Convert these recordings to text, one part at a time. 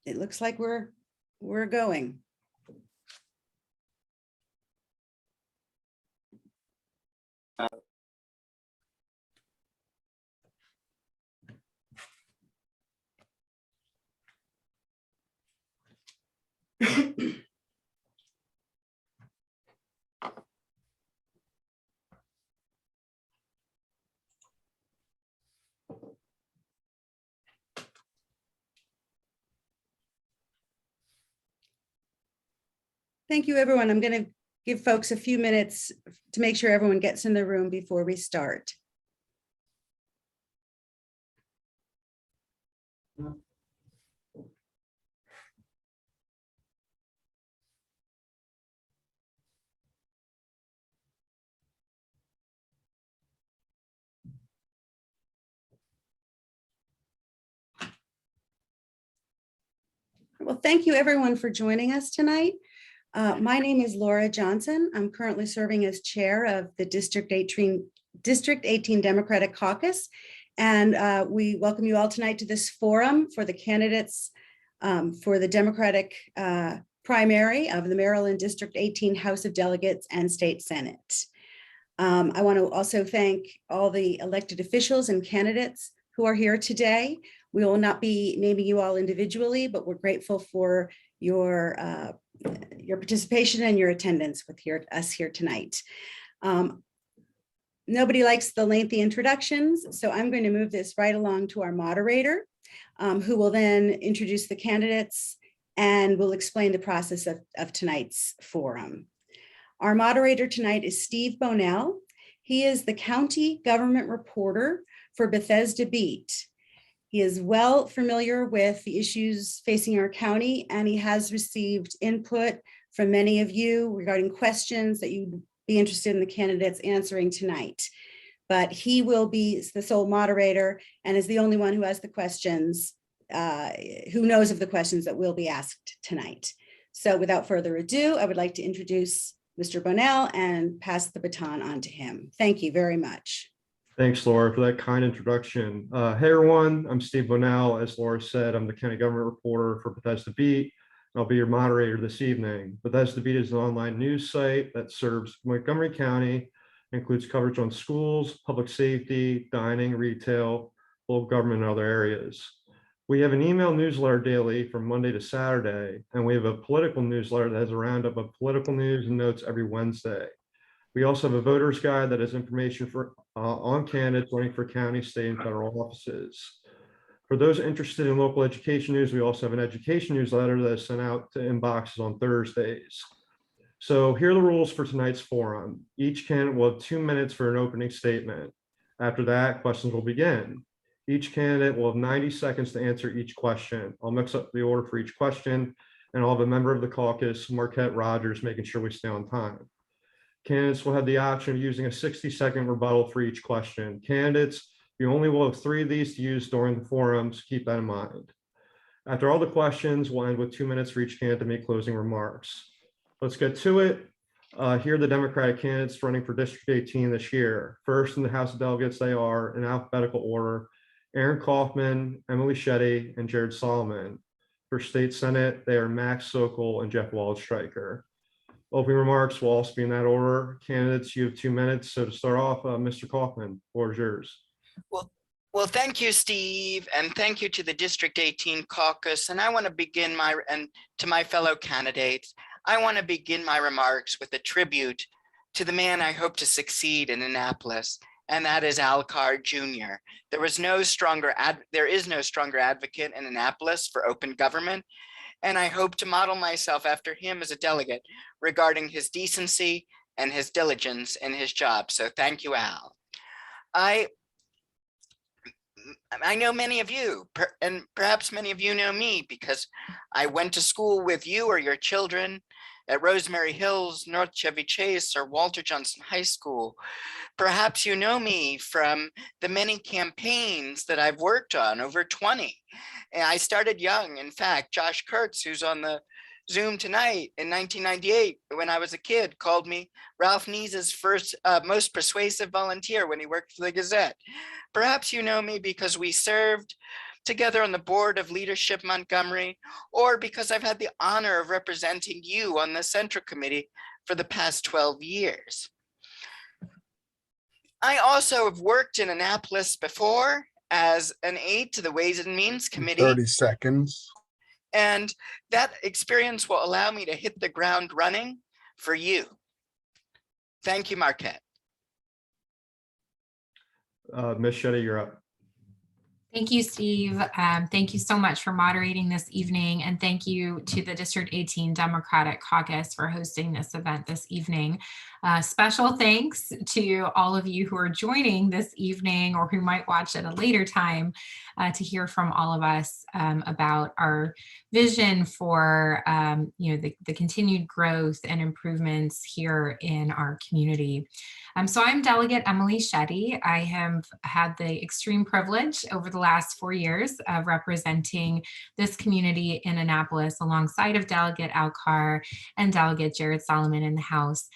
It looks like we're going. Thank you, everyone. I'm going to give folks a few minutes to make sure everyone gets in the room before we start. Well, thank you, everyone, for joining us tonight. My name is Laura Johnson. I'm currently serving as chair of the District 18 Democratic Caucus. And we welcome you all tonight to this forum for the candidates for the Democratic primary of the Maryland District 18 House of Delegates and State Senate. I want to also thank all the elected officials and candidates who are here today. We will not be naming you all individually, but we're grateful for your participation and your attendance with us here tonight. Nobody likes the lengthy introductions, so I'm going to move this right along to our moderator, who will then introduce the candidates and will explain the process of tonight's forum. Our moderator tonight is Steve Bonell. He is the county government reporter for Bethesda Beat. He is well familiar with the issues facing our county, and he has received input from many of you regarding questions that you'd be interested in the candidates answering tonight. But he will be the sole moderator and is the only one who has the questions, who knows of the questions that will be asked tonight. So without further ado, I would like to introduce Mr. Bonell and pass the baton on to him. Thank you very much. Thanks, Laura, for that kind introduction. Hey, everyone, I'm Steve Bonell. As Laura said, I'm the county government reporter for Bethesda Beat. I'll be your moderator this evening. Bethesda Beat is an online news site that serves Montgomery County, includes coverage on schools, public safety, dining, retail, local government, and other areas. We have an email newsletter daily from Monday to Saturday, and we have a political newsletter that has a roundup of political news and notes every Wednesday. We also have a voter's guide that has information on candidates running for county, state, and federal offices. For those interested in local education news, we also have an education newsletter that is sent out to inboxes on Thursdays. So here are the rules for tonight's forum. Each candidate will have 2 minutes for an opening statement. After that, questions will begin. Each candidate will have 90 seconds to answer each question. I'll mix up the order for each question, and I'll have a member of the caucus, Marquette Rogers, making sure we stay on time. Candidates will have the option of using a 60-second rebuttal for each question. Candidates, you only will have 3 of these to use during the forum, so keep that in mind. After all the questions, we'll end with 2 minutes for each candidate to make closing remarks. Let's get to it. Here are the Democratic candidates running for District 18 this year. First in the House of Delegates, they are, in alphabetical order, Aaron Kaufman, Emily Shetty, and Jared Solomon. For State Senate, they are Max Sokol and Jeff Waldstreicher. Opening remarks will also be in that order. Candidates, you have 2 minutes. So to start off, Mr. Kaufman, floor is yours. Well, thank you, Steve, and thank you to the District 18 caucus. And I want to begin to my fellow candidates, I want to begin my remarks with a tribute to the man I hope to succeed in Annapolis, and that is Al Carr Jr. There is no stronger advocate in Annapolis for open government, and I hope to model myself after him as a delegate regarding his decency and his diligence in his job. So thank you, Al. I know many of you, and perhaps many of you know me because I went to school with you or your children at Rosemary Hills, North Chevy Chase, or Walter Johnson High School. Perhaps you know me from the many campaigns that I've worked on, over 20. And I started young. In fact, Josh Kurtz, who's on the Zoom tonight, in 1998, when I was a kid, called me Ralph Neese's first, most persuasive volunteer when he worked for the Gazette. Perhaps you know me because we served together on the board of Leadership Montgomery, or because I've had the honor of representing you on the Central Committee for the past 12 years. I also have worked in Annapolis before as an aide to the Ways and Means Committee. 30 seconds. And that experience will allow me to hit the ground running for you. Thank you, Marquette. Ms. Shetty, you're up. Thank you, Steve. Thank you so much for moderating this evening, and thank you to the District 18 Democratic Caucus for hosting this event this evening. Special thanks to all of you who are joining this evening or who might watch at a later time to hear from all of us about our vision for the continued growth and improvements here in our community. So I'm Delegate Emily Shetty. I have had the extreme privilege over the last 4 years of representing this community in Annapolis alongside of Delegate Alcar and Delegate Jared Solomon in the House.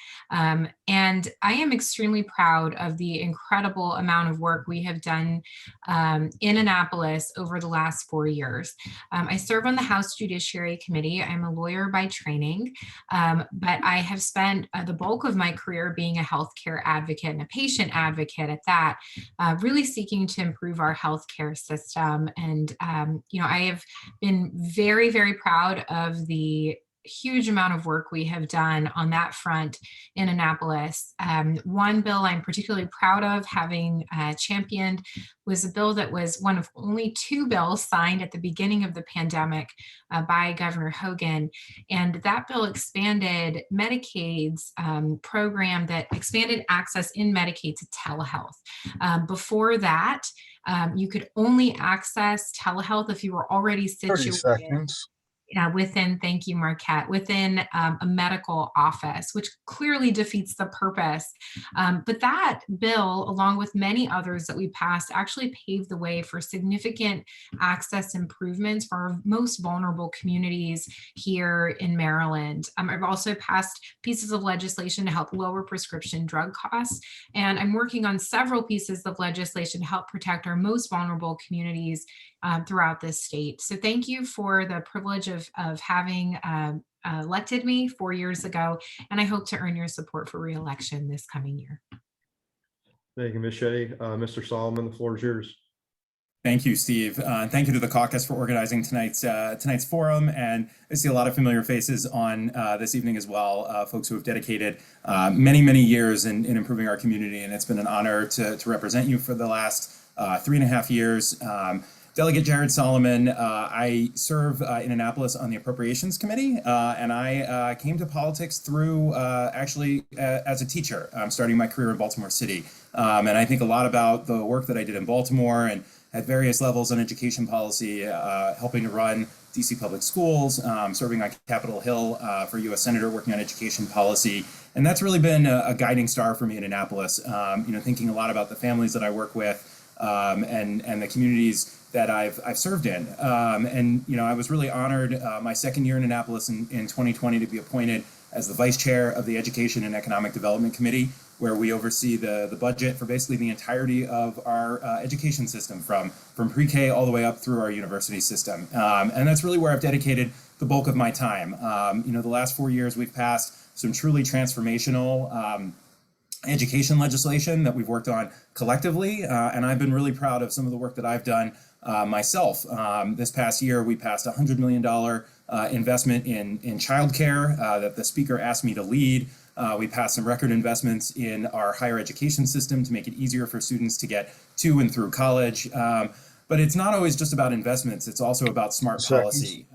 And I am extremely proud of the incredible amount of work we have done in Annapolis over the last 4 years. I serve on the House Judiciary Committee. I'm a lawyer by training, but I have spent the bulk of my career being a healthcare advocate and a patient advocate at that, really seeking to improve our healthcare system. And, I have been very, very proud of the huge amount of work we have done on that front in Annapolis. One bill I'm particularly proud of having championed was a bill that was one of only 2 bills signed at the beginning of the pandemic by Governor Hogan. And that bill expanded Medicaid's program that expanded access in Medicaid to telehealth. Before that, you could only access telehealth if you were already 30 situated seconds. within, thank you, Marquette, within a medical office, which clearly defeats the purpose. But that bill, along with many others that we passed, actually paved the way for significant access improvements for our most vulnerable communities here in Maryland. I've also passed pieces of legislation to help lower prescription drug costs, and I'm working on several pieces of legislation to help protect our most vulnerable communities throughout this state. So thank you for the privilege of having elected me 4 years ago, and I hope to earn your support for re-election this coming year. Thank you, Ms. Shetty. Mr. Solomon, the floor is yours. Thank you, Steve. Thank you to the caucus for organizing tonight's forum. And I see a lot of familiar faces on this evening as well, folks who have dedicated many, many years in improving our community. And it's been an honor to represent you for the last 3.5 years. Delegate Jared Solomon, I serve in Annapolis on the Appropriations Committee, and I came to politics through actually as a teacher, starting my career in Baltimore City. And I think a lot about the work that I did in Baltimore and at various levels on education policy, helping to run DC public schools, serving on Capitol Hill for U.S. Senator, working on education policy. And that's really been a guiding star for me in Annapolis, thinking a lot about the families that I work with and the communities that I've served in. I was really honored my second year in Annapolis in 2020 to be appointed as the vice chair of the Education and Economic Development Committee, where we oversee the budget for basically the entirety of our education system from pre-K all the way up through our university system. And that's really where I've dedicated the bulk of my time. The last 4 years we've passed some truly transformational education legislation that we've worked on collectively, and I've been really proud of some of the work that I've done myself. This past year, we passed a $100 million investment in childcare that the speaker asked me to lead. We passed some record investments in our higher education system to make it easier for students to get to and through college. But it's not always just about investments, it's also about smart policy.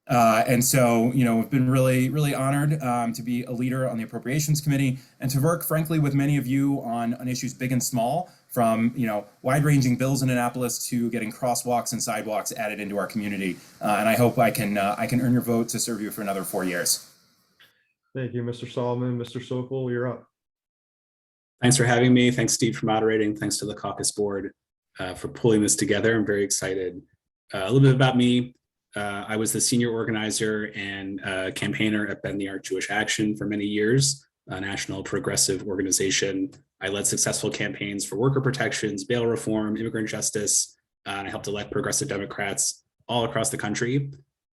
And so, we've been really, really honored to be a leader on the Appropriations Committee and to work, frankly, with many of you on issues big and small, from wide-ranging bills in Annapolis to getting crosswalks and sidewalks added into our community. And I hope I can earn your vote to serve you for another 4 years. Thank you, Mr. Solomon. Mr. Sokol, you're up. Thanks for having me. Thanks, Steve, for moderating. Thanks to the caucus board for pulling this together. I'm very excited. A little bit about me. I was the senior organizer and campaigner at Bend the Arc Jewish Action for many years, a national progressive organization. I led successful campaigns for worker protections, bail reform, immigrant justice, and I helped elect progressive Democrats all across the country.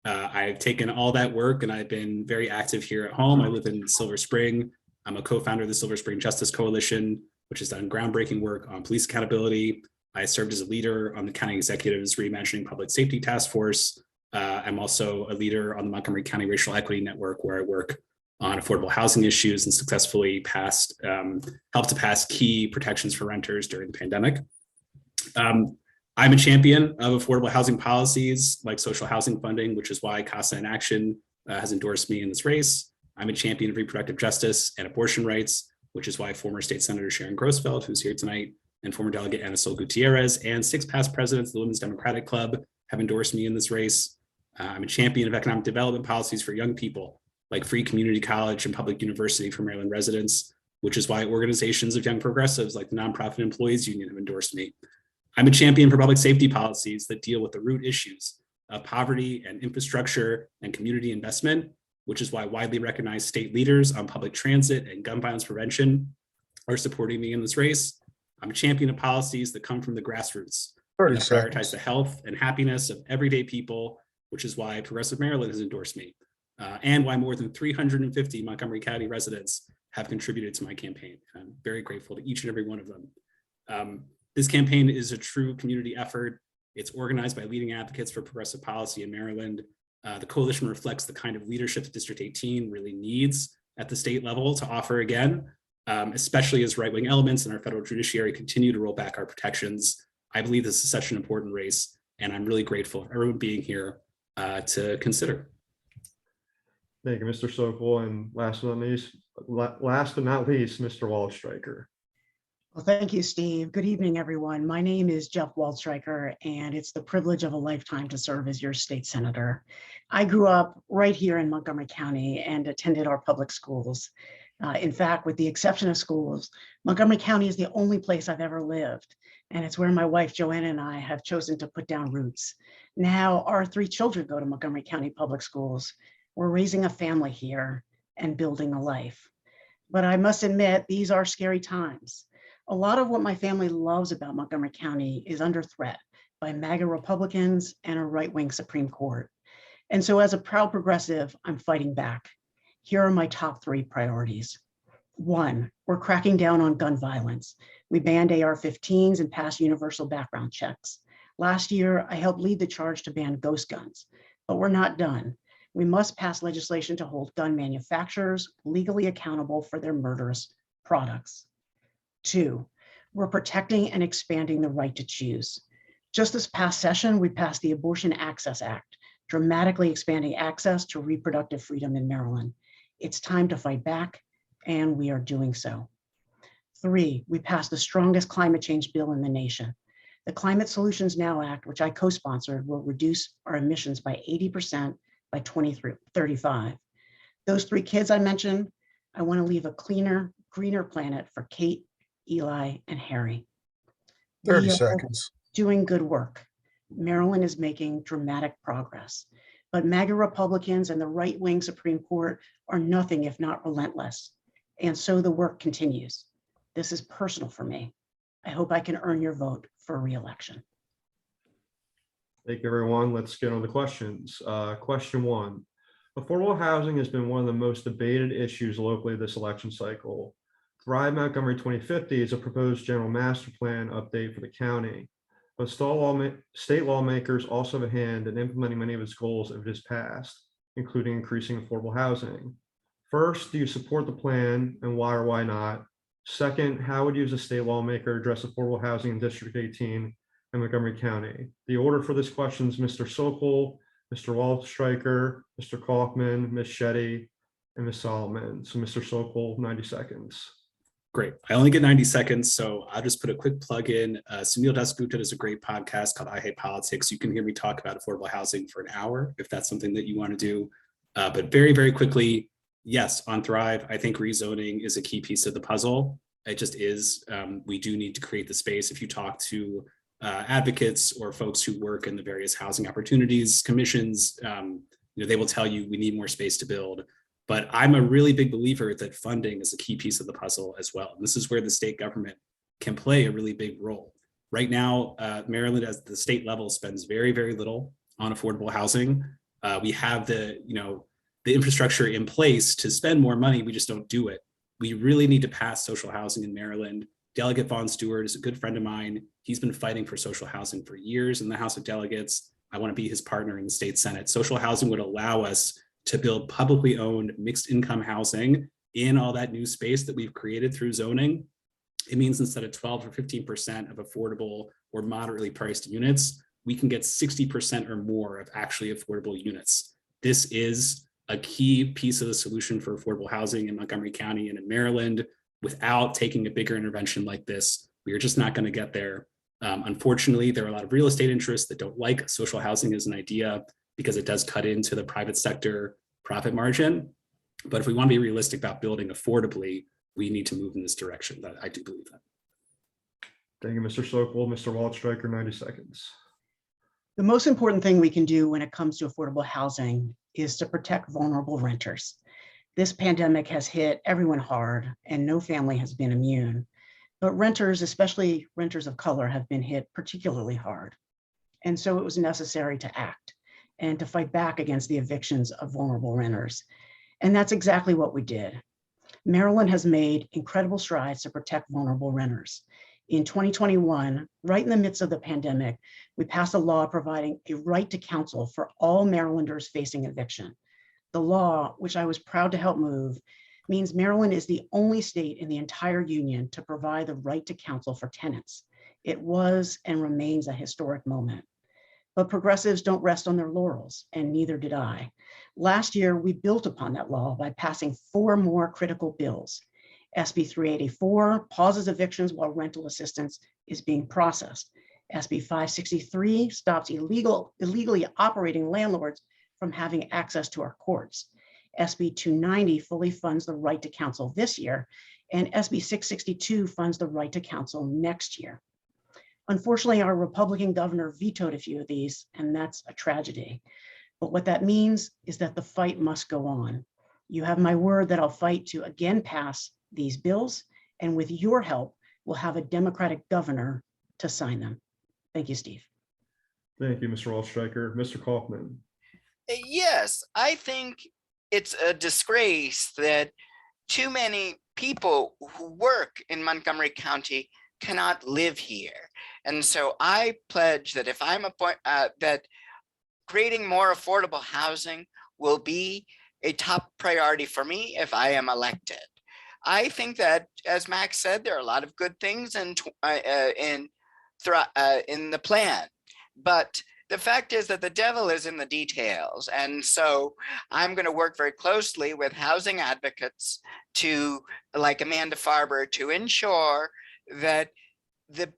I've taken all that work and I've been very active here at home. I live in Silver Spring. I'm a co-founder of the Silver Spring Justice Coalition, which has done groundbreaking work on police accountability. I served as a leader on the County Executive's Reimagining Public Safety Task Force. I'm also a leader on the Montgomery County Racial Equity Network, where I work on affordable housing issues and successfully helped to pass key protections for renters during the pandemic. I'm a champion of affordable housing policies like social housing funding, which is why CASA in Action has endorsed me in this race. I'm a champion of reproductive justice and abortion rights, which is why former State Senator Sharon Grossfeld, who's here tonight, and former Delegate Ana Sol Gutierrez, and 6 past presidents of the Women's Democratic Club have endorsed me in this race. I'm a champion of economic development policies for young people, like free community college and public university for Maryland residents, which is why organizations of young progressives like the Nonprofit Employees Union have endorsed me. I'm a champion for public safety policies that deal with the root issues of poverty and infrastructure and community investment, which is why widely recognized state leaders on public transit and gun violence prevention are supporting me in this race. I'm a champion of policies that come from the grassroots, that prioritize the health and happiness of everyday people, which is why Progressive Maryland has endorsed me, and why more than 350 Montgomery County residents have contributed to my campaign. I'm very grateful to each and every one of them. This campaign is a true community effort. It's organized by leading advocates for progressive policy in Maryland. The coalition reflects the kind of leadership that District 18 really needs at the state level to offer again, especially as right-wing elements in our federal judiciary continue to roll back our protections. I believe this is such an important race, and I'm really grateful for everyone being here to consider. Thank you, Mr. Sokol. And last but not least, Mr. Waldstreicher. Well, thank you, Steve. Good evening, everyone. My name is Jeff Waldstreicher, and it's the privilege of a lifetime to serve as your state senator. I grew up right here in Montgomery County and attended our public schools. In fact, with the exception of schools, Montgomery County is the only place I've ever lived, and it's where my wife, Joanna, and I have chosen to put down roots. Now, our 3 children go to Montgomery County Public Schools. We're raising a family here and building a life. But I must admit, these are scary times. A lot of what my family loves about Montgomery County is under threat by MAGA Republicans and a right-wing Supreme Court. And so as a proud progressive, I'm fighting back. Here are my top 3 priorities. 1, we're cracking down on gun violence. We banned AR-15s and passed universal background checks. Last year, I helped lead the charge to ban ghost guns, but we're not done. We must pass legislation to hold gun manufacturers legally accountable for their murderous products. 2, we're protecting and expanding the right to choose. Just this past session, we passed the Abortion Access Act, dramatically expanding access to reproductive freedom in Maryland. It's time to fight back, and we are doing so. 3, we passed the strongest climate change bill in the nation. The Climate Solutions Now Act, which I co-sponsored, will reduce our emissions by 80% by 2035. Those 3 kids I mentioned, I want to leave a cleaner, greener planet for Kate, Eli, and Harry. 30 seconds. Doing good work. Maryland is making dramatic progress, but MAGA Republicans and the right-wing Supreme Court are nothing if not relentless. And so the work continues. This is personal for me. I hope I can earn your vote for re-election. Thank you, everyone. Let's get on the questions. Question 1. Affordable housing has been one of the most debated issues locally this election cycle. Thrive Montgomery 2050 is a proposed general master plan update for the county, but state lawmakers also have a hand in implementing many of its goals if it is passed, including increasing affordable housing. First, do you support the plan, and why or why not? Second, how would you as a state lawmaker address affordable housing in District 18 and Montgomery County? The order for this question is Mr. Sokol, Mr. Waldstreicher, Mr. Kaufman, Ms. Shetty, and Ms. Solomon. So Mr. Sokol, 90 seconds. Great. I only get 90 seconds, so I'll just put a quick plug in. Sunil Dasgupta does a great podcast called I Hate Politics. You can hear me talk about affordable housing for an hour if that's something that you want to do. But very, very quickly, yes, on Thrive, I think rezoning is a key piece of the puzzle. It just is. We do need to create the space. If you talk to advocates or folks who work in the various housing opportunities commissions, they will tell you we need more space to build. But I'm a really big believer that funding is a key piece of the puzzle as well. And this is where the state government can play a really big role. Right now, Maryland at the state level spends very, very little on affordable housing. We have the infrastructure in place to spend more money. We just don't do it. We really need to pass social housing in Maryland. Delegate Vaughn Stewart is a good friend of mine. He's been fighting for social housing for years in the House of Delegates. I want to be his partner in the state Senate. Social housing would allow us to build publicly owned mixed income housing in all that new space that we've created through zoning. It means instead of 12 or 15% of affordable or moderately priced units, we can get 60% or more of actually affordable units. This is a key piece of the solution for affordable housing in Montgomery County and in Maryland. Without taking a bigger intervention like this, we are just not going to get there. Unfortunately, there are a lot of real estate interests that don't like social housing as an idea because it does cut into the private sector profit margin. But if we want to be realistic about building affordably, we need to move in this direction. That I do believe that. Thank you, Mr. Sokol. Mr. Waldstreicher, 90 seconds. The most important thing we can do when it comes to affordable housing is to protect vulnerable renters. This pandemic has hit everyone hard and no family has been immune, but renters, especially renters of color, have been hit particularly hard. And so it was necessary to act and to fight back against the evictions of vulnerable renters. And that's exactly what we did. Maryland has made incredible strides to protect vulnerable renters. In 2021, right in the midst of the pandemic, we passed a law providing a right to counsel for all Marylanders facing eviction. The law, which I was proud to help move, means Maryland is the only state in the entire union to provide the right to counsel for tenants. It was and remains a historic moment. But progressives don't rest on their laurels, and neither did I. Last year, we built upon that law by passing 4 more critical bills. SB 384 pauses evictions while rental assistance is being processed. SB 563 stops illegally operating landlords from having access to our courts. SB 290 fully funds the right to counsel this year, and SB 662 funds the right to counsel next year. Unfortunately, our Republican governor vetoed a few of these, and that's a tragedy. But what that means is that the fight must go on. You have my word that I'll fight to again pass these bills, and with your help, we'll have a Democratic governor to sign them. Thank you, Steve. Thank you, Mr. Waldstreicher. Mr. Kaufman. Yes, I think it's a disgrace that too many people who work in Montgomery County cannot live here. And so I pledge that if I'm that creating more affordable housing will be a top priority for me if I am elected. I think that, as Max said, there are a lot of good things in the plan, but the fact is that the devil is in the details. And so I'm going to work very closely with housing advocates like Amanda Farber, to ensure that the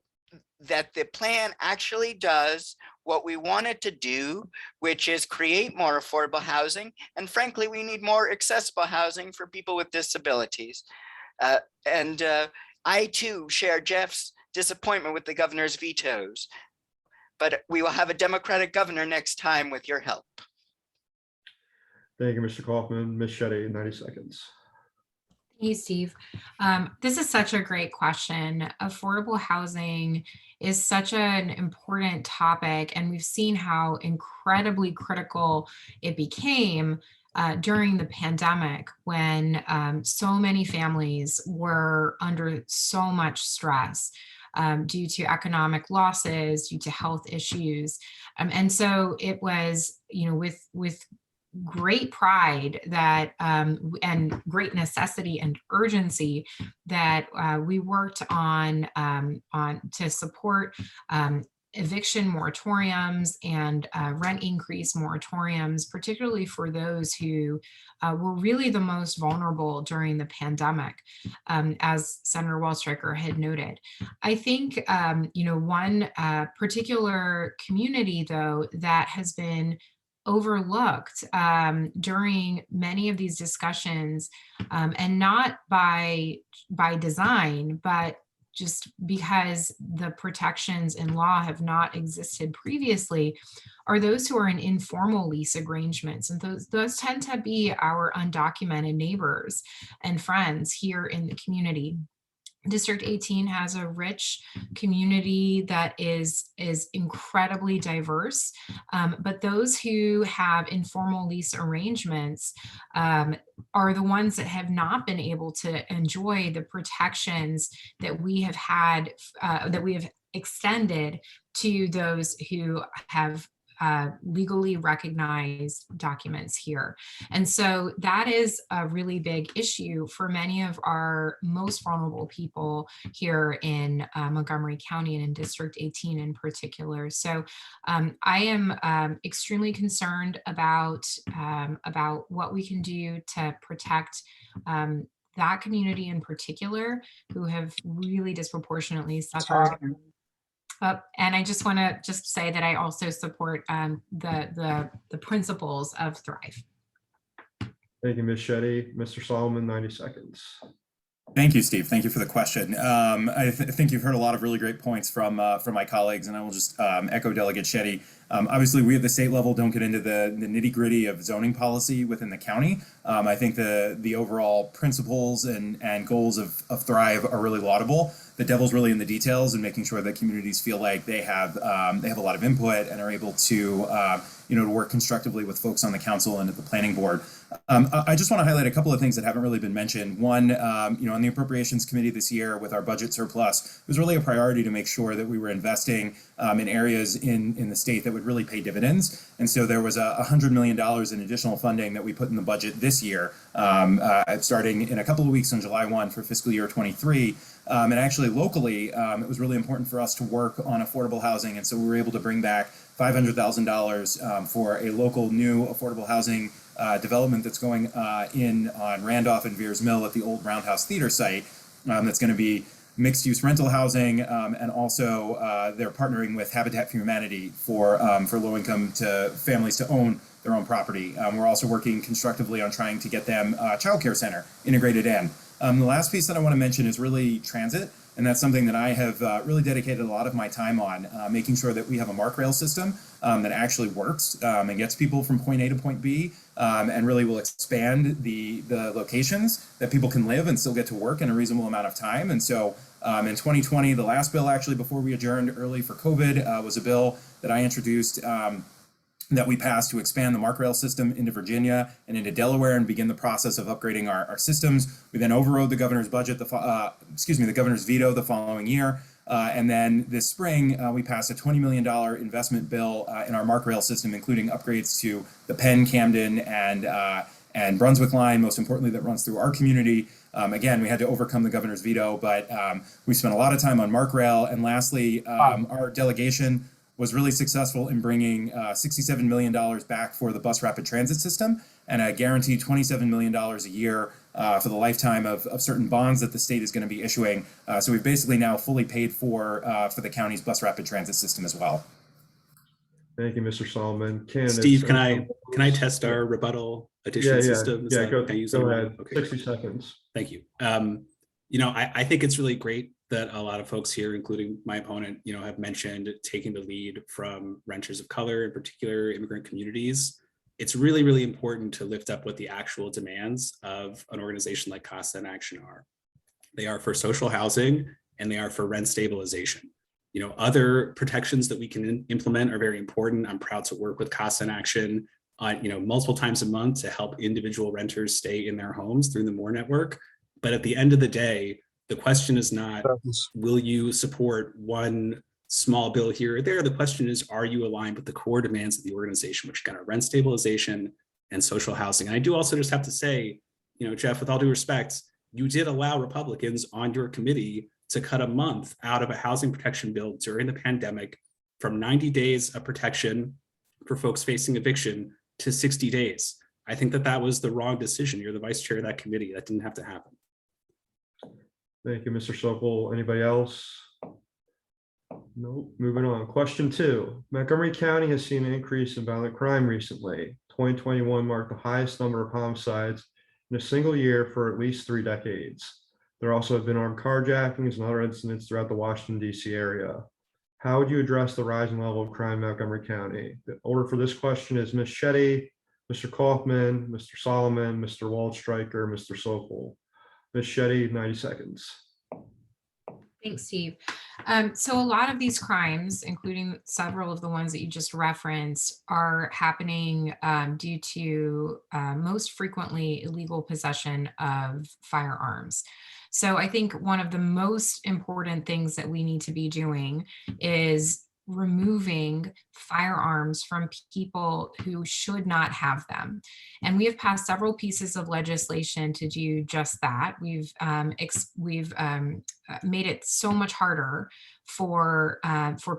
plan actually does what we want it to do, which is create more affordable housing. And frankly, we need more accessible housing for people with disabilities. I too share Jeff's disappointment with the governor's vetoes, but we will have a Democratic governor next time with your help. Thank you, Mr. Kaufman. Ms. Shetty, 90 seconds. Thank you, Steve. This is such a great question. Affordable housing is such an important topic, and we've seen how incredibly critical it became during the pandemic, when so many families were under so much stress due to economic losses, due to health issues. And so it was, with great pride that and great necessity and urgency that we worked on to support eviction moratoriums and rent increase moratoriums, particularly for those who were really the most vulnerable during the pandemic, as Senator Waldstreicher had noted. I think, one particular community, though, that has been overlooked during many of these discussions, and not by design, but just because the protections in law have not existed previously, are those who are in informal lease arrangements. And those tend to be our undocumented neighbors and friends here in the community. District 18 has a rich community that is incredibly diverse, but those who have informal lease arrangements are the ones that have not been able to enjoy the protections that we have had, that we have extended to those who have legally recognized documents here. And so that is a really big issue for many of our most vulnerable people here in Montgomery County and in District 18 in particular. So I am extremely concerned about what we can do to protect that community in particular, who have really disproportionately suffered. And I just want to say that I also support the principles of Thrive. Thank you, Ms. Shetty. Mr. Solomon, 90 seconds. Thank you, Steve. Thank you for the question. I think you've heard a lot of really great points from my colleagues, and I will just echo Delegate Shetty. Obviously, we at the state level don't get into the nitty gritty of zoning policy within the county. I think the overall principles and goals of Thrive are really laudable. The devil's really in the details and making sure that communities feel like they have a lot of input and are able to to work constructively with folks on the council and at the planning board. I just want to highlight a couple of things that haven't really been mentioned. One, on the Appropriations Committee this year with our budget surplus, it was really a priority to make sure that we were investing in areas in the state that would really pay dividends. And so there was $100 million in additional funding that we put in the budget this year, starting in a couple of weeks on July 1 for fiscal year 23. And actually locally, it was really important for us to work on affordable housing. And so we were able to bring back $500,000 for a local new affordable housing development that's going in on Randolph and Veers Mill at the old Roundhouse Theater site. That's going to be mixed use rental housing, and also they're partnering with Habitat for Humanity for low income to families to own their own property. We're also working constructively on trying to get them a childcare center integrated in. The last piece that I want to mention is really transit. And that's something that I have really dedicated a lot of my time on, making sure that we have a MARC rail system that actually works and gets people from point A to point B, and really will expand the locations that people can live and still get to work in a reasonable amount of time. And so in 2020, the last bill actually before we adjourned early for COVID was a bill that I introduced that we passed to expand the MARC rail system into Virginia and into Delaware and begin the process of upgrading our systems. We then overrode the governor's budget, the governor's veto the following year. And then this spring, we passed a $20 million investment bill in our MARC rail system, including upgrades to the Penn, Camden, and Brunswick line, most importantly, that runs through our community. Again, we had to overcome the governor's veto, but we spent a lot of time on MARC rail. And lastly, our delegation was really successful in bringing $67 million back for the bus rapid transit system and a guaranteed $27 million a year for the lifetime of certain bonds that the state is going to be issuing. So we've basically now fully paid for the county's bus rapid transit system as well. Thank you, Mr. Solomon. Steve, can I test our rebuttal addition system? Go ahead. Okay. 60 seconds. Thank you. I think it's really great that a lot of folks here, including my opponent, have mentioned taking the lead from renters of color, in particular immigrant communities. It's really, really important to lift up what the actual demands of an organization like Casa in Action are. They are for social housing and they are for rent stabilization. Other protections that we can implement are very important. I'm proud to work with Casa in Action on, multiple times a month to help individual renters stay in their homes through the MORE network. But at the end of the day, the question is not, will you support one small bill here or there? The question is, are you aligned with the core demands of the organization, which are rent stabilization and social housing? And I do also just have to say, Jeff, with all due respect, you did allow Republicans on your committee to cut a month out of a housing protection bill during the pandemic from 90 days of protection for folks facing eviction to 60 days. I think that was the wrong decision. You're the vice chair of that committee. That didn't have to happen. Thank you, Mr. Sokol. Anybody else? Nope. Moving on. Question 2. Montgomery County has seen an increase in violent crime recently. 2021 marked the highest number of homicides in a single year for at least 3 decades. There also have been armed carjackings and other incidents throughout the Washington, D.C. area. How would you address the rising level of crime in Montgomery County? The order for this question is Ms. Shetty, Mr. Kaufman, Mr. Solomon, Mr. Waldstreicher, Mr. Sokol. Ms. Shetty, 90 seconds. Thanks, Steve. So a lot of these crimes, including several of the ones that you just referenced, are happening due to most frequently illegal possession of firearms. So I think one of the most important things that we need to be doing is removing firearms from people who should not have them. And we have passed several pieces of legislation to do just that. We've made it so much harder for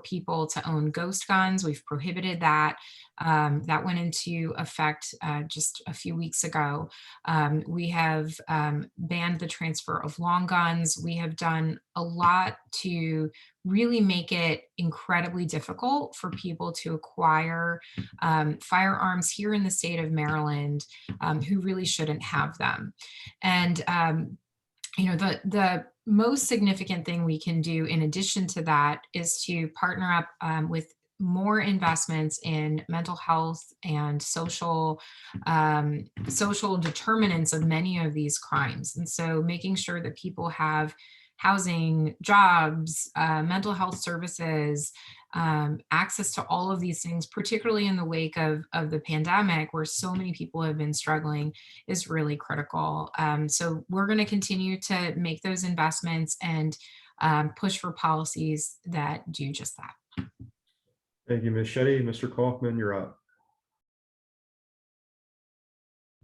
people to own ghost guns. We've prohibited that. That went into effect just a few weeks ago. We have banned the transfer of long guns. We have done a lot to really make it incredibly difficult for people to acquire firearms here in the state of Maryland who really shouldn't have them. And the most significant thing we can do in addition to that is to partner up with more investments in mental health and social determinants of many of these crimes. And so making sure that people have housing, jobs, mental health services, access to all of these things, particularly in the wake of the pandemic, where so many people have been struggling, is really critical. So we're going to continue to make those investments and push for policies that do just that. Thank you, Ms. Shetty. Mr. Kaufman, you're up.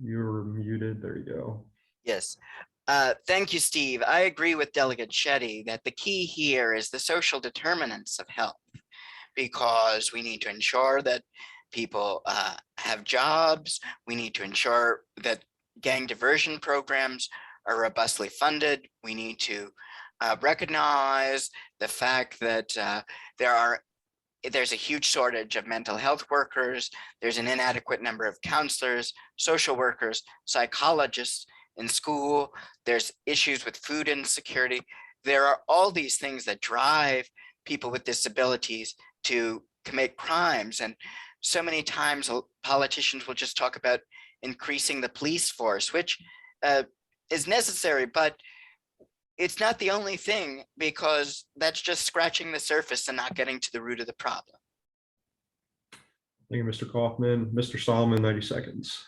You're muted. There you go. Yes. Thank you, Steve. I agree with Delegate Shetty that the key here is the social determinants of health, because we need to ensure that people have jobs. We need to ensure that gang diversion programs are robustly funded. We need to recognize the fact that there's a huge shortage of mental health workers. There's an inadequate number of counselors, social workers, psychologists in school. There's issues with food insecurity. There are all these things that drive people with disabilities to commit crimes. And so many times politicians will just talk about increasing the police force, which is necessary, but it's not the only thing, because that's just scratching the surface and not getting to the root of the problem. Thank you, Mr. Kaufman. Mr. Solomon, 90 seconds.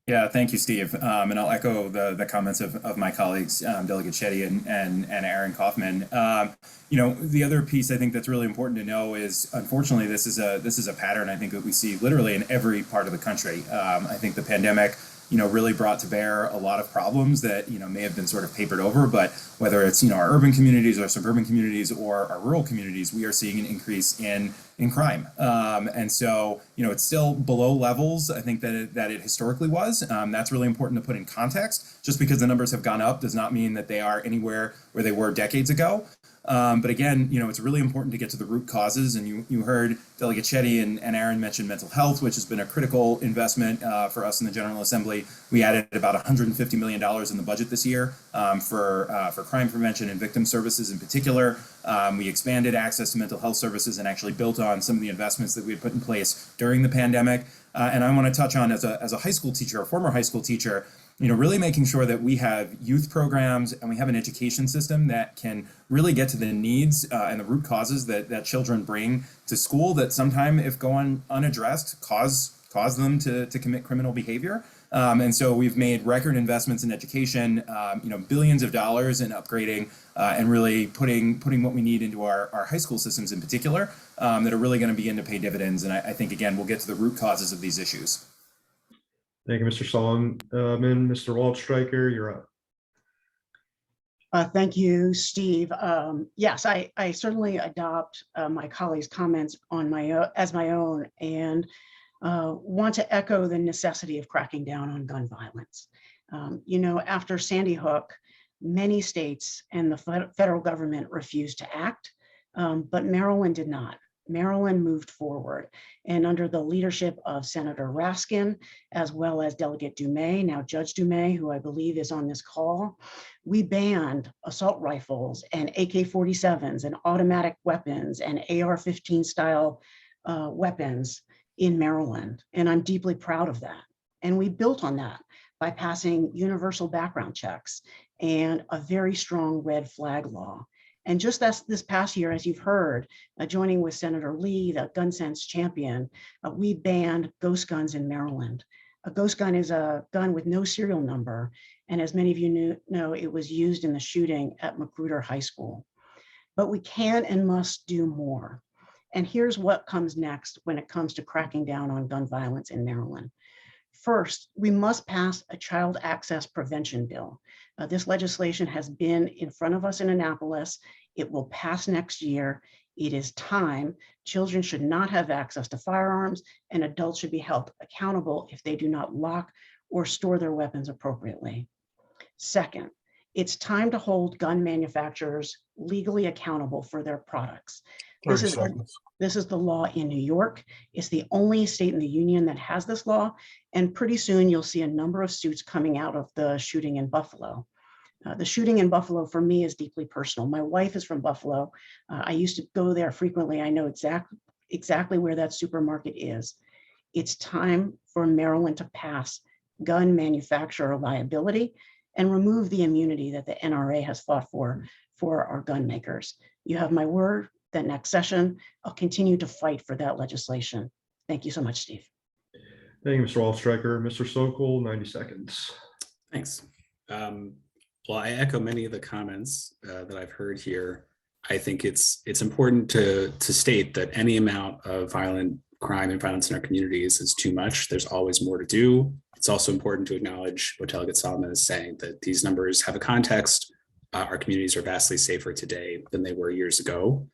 Yeah, thank you, Steve. And I'll echo the comments of my colleagues, Delegate Shetty and Aaron Kaufman. The other piece I think that's really important to know is, unfortunately, this is a pattern I think that we see literally in every part of the country. I think the pandemic really brought to bear a lot of problems that, may have been sort of papered over, but whether it's, our urban communities or suburban communities or our rural communities, we are seeing an increase in crime. And so, it's still below levels, I think, that it historically was. That's really important to put in context. Just because the numbers have gone up does not mean that they are anywhere where they were decades ago. But again, it's really important to get to the root causes. And you heard Delegate Shetty and Aaron mention mental health, which has been a critical investment for us in the General Assembly. We added about $150 million in the budget this year for crime prevention and victim services in particular. We expanded access to mental health services and actually built on some of the investments that we had put in place during the pandemic. And I want to touch on, as a high school teacher, a former high school teacher, really making sure that we have youth programs and we have an education system that can really get to the needs and the root causes that children bring to school that sometimes, if go unaddressed, cause them to commit criminal behavior. And so we've made record investments in education, billions of dollars in upgrading and really putting what we need into our high school systems in particular that are really going to begin to pay dividends. And I think, again, we'll get to the root causes of these issues. Thank you, Mr. Solomon. Mr. Waldstreicher, you're up. Thank you, Steve. Yes, I certainly adopt my colleagues' comments as my own, and want to echo the necessity of cracking down on gun violence. After Sandy Hook, many states and the federal government refused to act, but Maryland did not. Maryland moved forward, and under the leadership of Senator Raskin, as well as Delegate Dumais, now Judge Dumais, who I believe is on this call, we banned assault rifles and AK-47s and automatic weapons and AR-15 style weapons in Maryland. And I'm deeply proud of that. And we built on that by passing universal background checks and a very strong red flag law. And just this past year, as you've heard, joining with Senator Lee, the gun sense champion, we banned ghost guns in Maryland. A ghost gun is a gun with no serial number. And as many of you know, it was used in the shooting at Magruder High School. But we can and must do more. And here's what comes next when it comes to cracking down on gun violence in Maryland. First, we must pass a child access prevention bill. This legislation has been in front of us in Annapolis. It will pass next year. It is time. Children should not have access to firearms, and adults should be held accountable if they do not lock or store their weapons appropriately. Second, it's time to hold gun manufacturers legally accountable for their products. 30 seconds. This is the law in New York. It's the only state in the union that has this law. And pretty soon you'll see a number of suits coming out of the shooting in Buffalo. The shooting in Buffalo for me is deeply personal. My wife is from Buffalo. I used to go there frequently. I know exactly where that supermarket is. It's time for Maryland to pass gun manufacturer liability and remove the immunity that the NRA has fought for our gun makers. You have my word that next session, I'll continue to fight for that legislation. Thank you so much, Steve. Thank you, Mr. Waldstreicher. Mr. Sokol, 90 seconds. Thanks. Well, I echo many of the comments that I've heard here. I think it's important to state that any amount of violent crime and violence in our communities is too much. There's always more to do. It's also important to acknowledge what Delegate Solomon is saying, that these numbers have a context. Our communities are vastly safer today than they were years ago.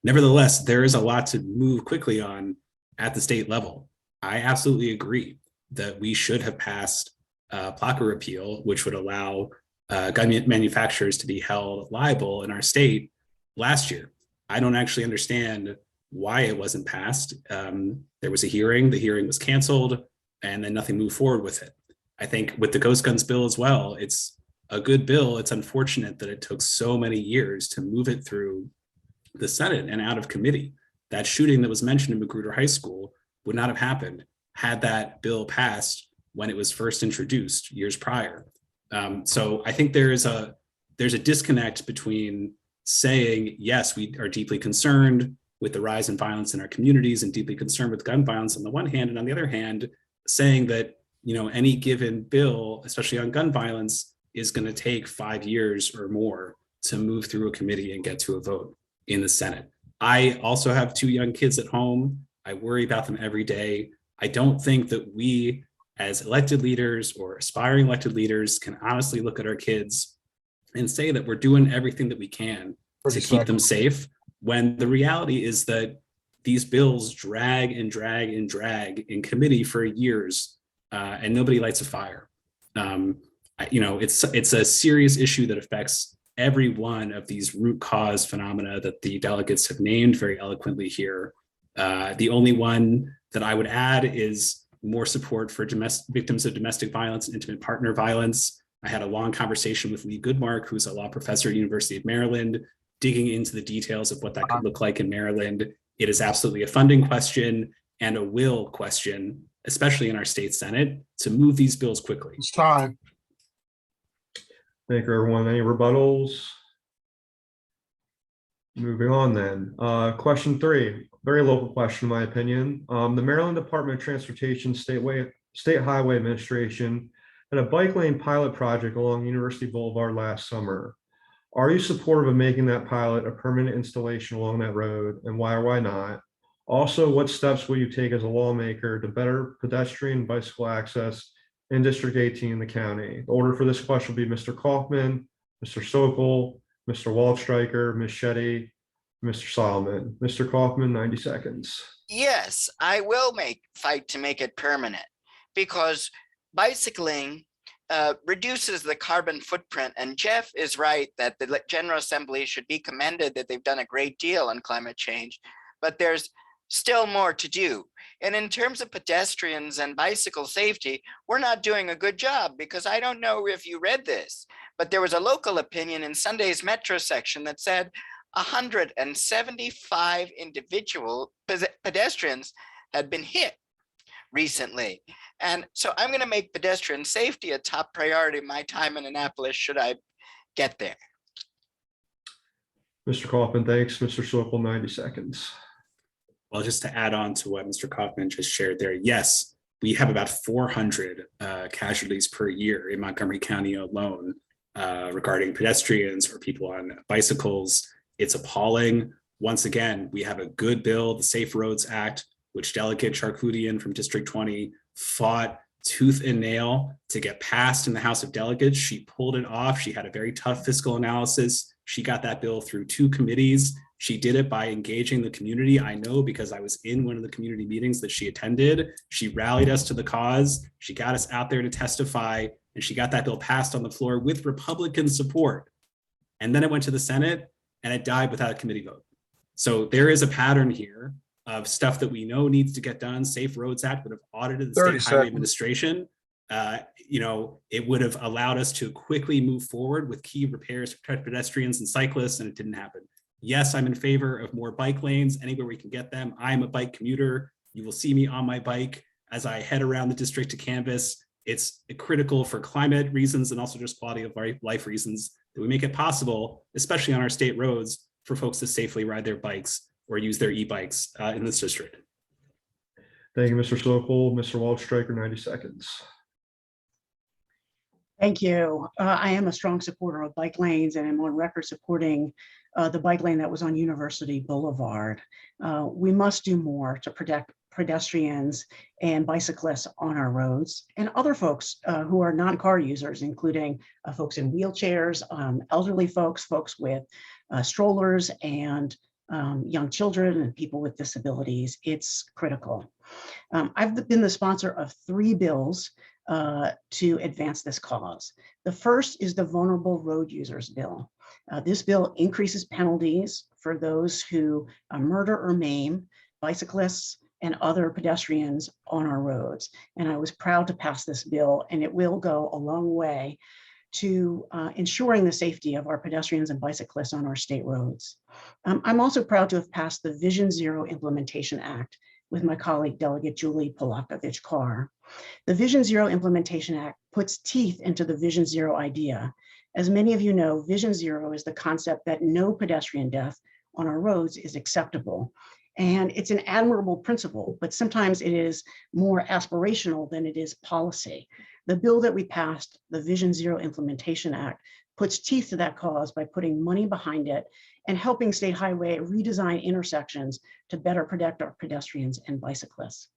Nevertheless, there is a lot to move quickly on at the state level. I absolutely agree that we should have passed PLCA repeal, which would allow gun manufacturers to be held liable in our state last year. I don't actually understand why it wasn't passed. There was a hearing, the hearing was canceled, and then nothing moved forward with it. I think with the ghost guns bill as well, it's a good bill. It's unfortunate that it took so many years to move it through the Senate and out of committee. That shooting that was mentioned in Magruder High School would not have happened had that bill passed when it was first introduced years prior. So I think there's a disconnect between saying, yes, we are deeply concerned with the rise in violence in our communities and deeply concerned with gun violence on the one hand, and on the other hand, saying that, you know, any given bill, especially on gun violence, is going to take 5 years or more to move through a committee and get to a vote in the Senate. I also have 2 young kids at home. I worry about them every day. I don't think that we as elected leaders or aspiring elected leaders can honestly look at our kids and say that we're doing everything that we can to keep them safe, when the reality is that these bills drag and drag and drag in committee for years, and nobody lights a fire. You know, it's a serious issue that affects every one of these root cause phenomena that the delegates have named very eloquently here. The only one that I would add is more support for victims of domestic violence and intimate partner violence. I had a long conversation with Lee Goodmark, who's a law professor at University of Maryland, digging into the details of what that could look like in Maryland. It is absolutely a funding question and a will question, especially in our state Senate, to move these bills quickly. It's time. Thank you, everyone. Any rebuttals? Moving on then. Question 3, very local question, in my opinion. The Maryland Department of Transportation State Highway Administration had a bike lane pilot project along University Boulevard last summer. Are you supportive of making that pilot a permanent installation along that road, and why or why not? Also, what steps will you take as a lawmaker to better pedestrian and bicycle access in District 18 in the county? The order for this question will be Mr. Kaufman, Mr. Sokol, Mr. Waldstreicher, Ms. Shetty, Mr. Solomon. Mr. Kaufman, 90 seconds. Yes, I will fight to make it permanent, because bicycling reduces the carbon footprint. And Jeff is right that the General Assembly should be commended that they've done a great deal on climate change, but there's still more to do. And in terms of pedestrians and bicycle safety, we're not doing a good job, because I don't know if you read this, but there was a local opinion in Sunday's Metro section that said 175 individual pedestrians had been hit recently. And so I'm going to make pedestrian safety a top priority of my time in Annapolis should I get there. Mr. Kaufman, thanks. Mr. Sokol, 90 seconds. Well, just to add on to what Mr. Kaufman just shared there, yes, we have about 400 casualties per year in Montgomery County alone regarding pedestrians or people on bicycles. It's appalling. Once again, we have a good bill, the Safe Roads Act, which Delegate Charkoudian from District 20 fought tooth and nail to get passed in the House of Delegates. She pulled it off. She had a very tough fiscal analysis. She got that bill through 2 committees. She did it by engaging the community. I know because I was in one of the community meetings that she attended. She rallied us to the cause. She got us out there to testify, and she got that bill passed on the floor with Republican support. And then it went to the Senate and it died without a committee vote. So there is a pattern here of stuff that we know needs to get done. Safe Roads Act would have audited the 30 State Highway seconds. Administration. It would have allowed us to quickly move forward with key repairs to protect pedestrians and cyclists, and it didn't happen. Yes, I'm in favor of more bike lanes anywhere we can get them. I'm a bike commuter. You will see me on my bike as I head around the district to canvass. It's critical for climate reasons and also just quality of life reasons that we make it possible, especially on our state roads, for folks to safely ride their bikes or use their e-bikes in this district. Thank you, Mr. Sokol. Mr. Waldstreicher, 90 seconds. Thank you. I am a strong supporter of bike lanes and am on record supporting the bike lane that was on University Boulevard. We must do more to protect pedestrians and bicyclists on our roads and other folks who are non-car users, including folks in wheelchairs, elderly folks, folks with strollers, and young children and people with disabilities. It's critical. I've been the sponsor of 3 bills to advance this cause. The first is the Vulnerable Road Users Bill. This bill increases penalties for those who murder or maim bicyclists and other pedestrians on our roads. And I was proud to pass this bill, and it will go a long way to ensuring the safety of our pedestrians and bicyclists on our state roads. I'm also proud to have passed the Vision Zero Implementation Act with my colleague, Delegate Julie Polakovich-Carr. The Vision Zero Implementation Act puts teeth into the Vision Zero idea. As many of you know, Vision Zero is the concept that no pedestrian death on our roads is acceptable. And it's an admirable principle, but sometimes it is more aspirational than it is policy. The bill that we passed, the Vision Zero Implementation Act, puts teeth to that cause by putting money behind it and helping State Highway redesign intersections to better protect our pedestrians and bicyclists.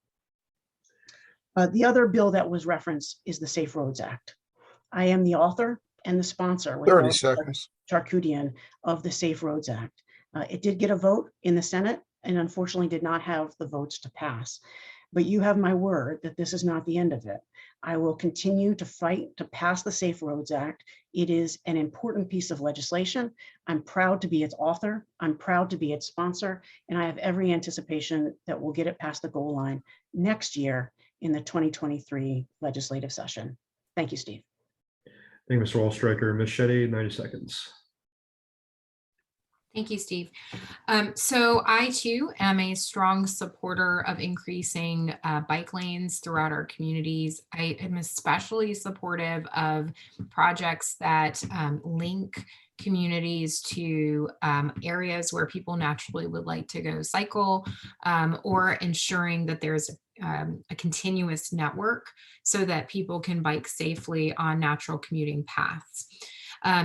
The other bill that was referenced is the Safe Roads Act. I am the author and the sponsor with 30 seconds. Charkoudian of the Safe Roads Act. It did get a vote in the Senate and unfortunately did not have the votes to pass. But you have my word that this is not the end of it. I will continue to fight to pass the Safe Roads Act. It is an important piece of legislation. I'm proud to be its author. I'm proud to be its sponsor, and I have every anticipation that we'll get it past the goal line next year in the 2023 legislative session. Thank you, Steve. Thank you, Mr. Waldstreicher. Ms. Shetty, 90 seconds. Thank you, Steve. So I too am a strong supporter of increasing bike lanes throughout our communities. I am especially supportive of projects that link communities to areas where people naturally would like to go cycle, or ensuring that there's a continuous network so that people can bike safely on natural commuting paths.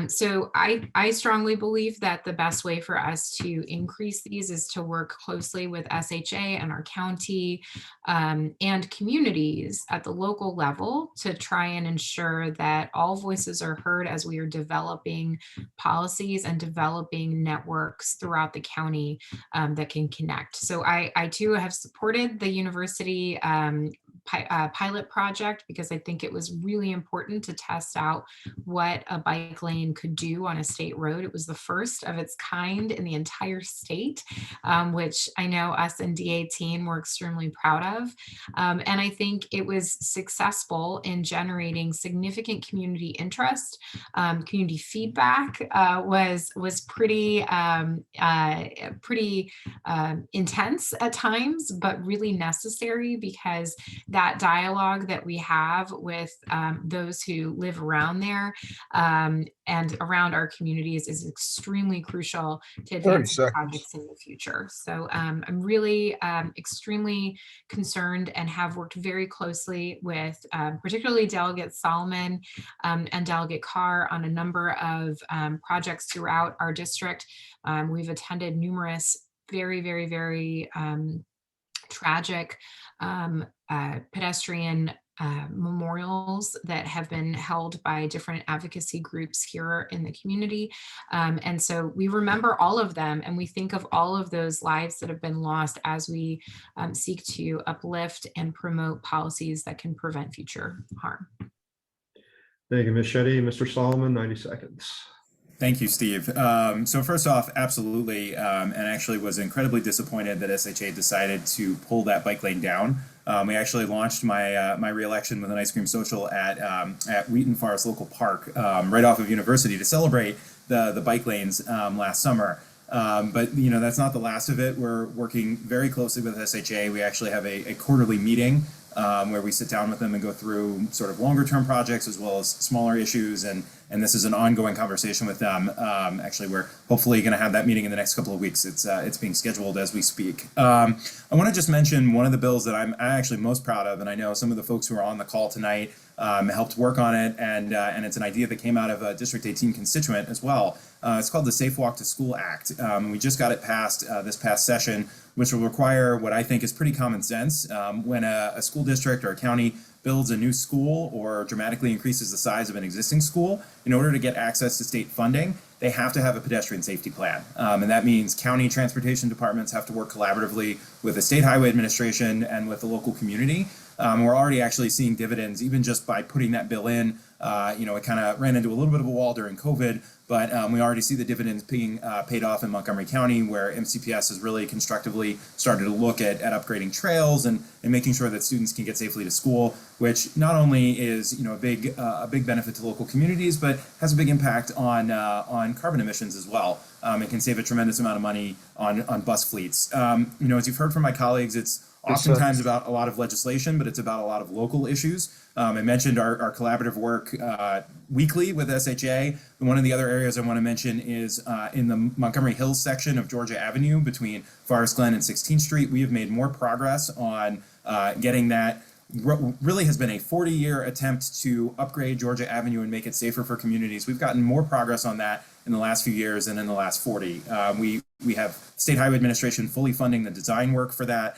So I strongly believe that the best way for us to increase these is to work closely with SHA and our county and communities at the local level to try and ensure that all voices are heard as we are developing policies and developing networks throughout the county that can connect. So I too have supported the university pilot project because I think it was really important to test out what a bike lane could do on a state road. It was the first of its kind in the entire state, which I know us in D18 were extremely proud of. And I think it was successful in generating significant community interest. Community feedback was pretty intense at times, but really necessary because that dialogue that we have with those who live around there and around our communities is extremely crucial to 30 advance seconds. projects in the future. So I'm really extremely concerned and have worked very closely with particularly Delegate Solomon and Delegate Carr on a number of projects throughout our district. We've attended numerous very tragic pedestrian memorials that have been held by different advocacy groups here in the community. And so we remember all of them and we think of all of those lives that have been lost as we seek to uplift and promote policies that can prevent future harm. Thank you, Ms. Shetty. Mr. Solomon, 90 seconds. Thank you, Steve. So first off, absolutely, and actually was incredibly disappointed that SHA decided to pull that bike lane down. We actually launched my my re-election with an ice cream social at Wheaton Forest Local Park, right off of University, to celebrate the bike lanes last summer. But you know, that's not the last of it. We're working very closely with SHA. We actually have a quarterly meeting where we sit down with them and go through sort of longer term projects as well as smaller issues, and this is an ongoing conversation with them. Actually, we're hopefully going to have that meeting in the next couple of weeks. It's being scheduled as we speak. I want to just mention one of the bills that I'm actually most proud of, and I know some of the folks who are on the call tonight helped work on it, and it's an idea that came out of a District 18 constituent as well. It's called the Safe Walk to School Act. We just got it passed this past session, which will require what I think is pretty common sense. When a school district or a county builds a new school or dramatically increases the size of an existing school, in order to get access to state funding, they have to have a pedestrian safety plan. And that means county transportation departments have to work collaboratively with the state highway administration and with the local community. We're already actually seeing dividends even just by putting that bill in. You know, it kind of ran into a little bit of a wall during COVID, but we already see the dividends being paid off in Montgomery County, where MCPS has really constructively started to look at upgrading trails and making sure that students can get safely to school, which not only is, you know, a big benefit to local communities, but has a big impact on carbon emissions as well. It can save a tremendous amount of money on bus fleets. You know, as you've heard from my colleagues, it's oftentimes about a lot of legislation, but it's about a lot of local issues. I mentioned our collaborative work weekly with SHA. And one of the other areas I want to mention is in the Montgomery Hills section of Georgia Avenue between Forest Glen and 16th Street. We have made more progress on getting that. Really has been a 40-year attempt to upgrade Georgia Avenue and make it safer for communities. We've gotten more progress on that in the last few years than in the last 40. We have State Highway Administration fully funding the design work for that.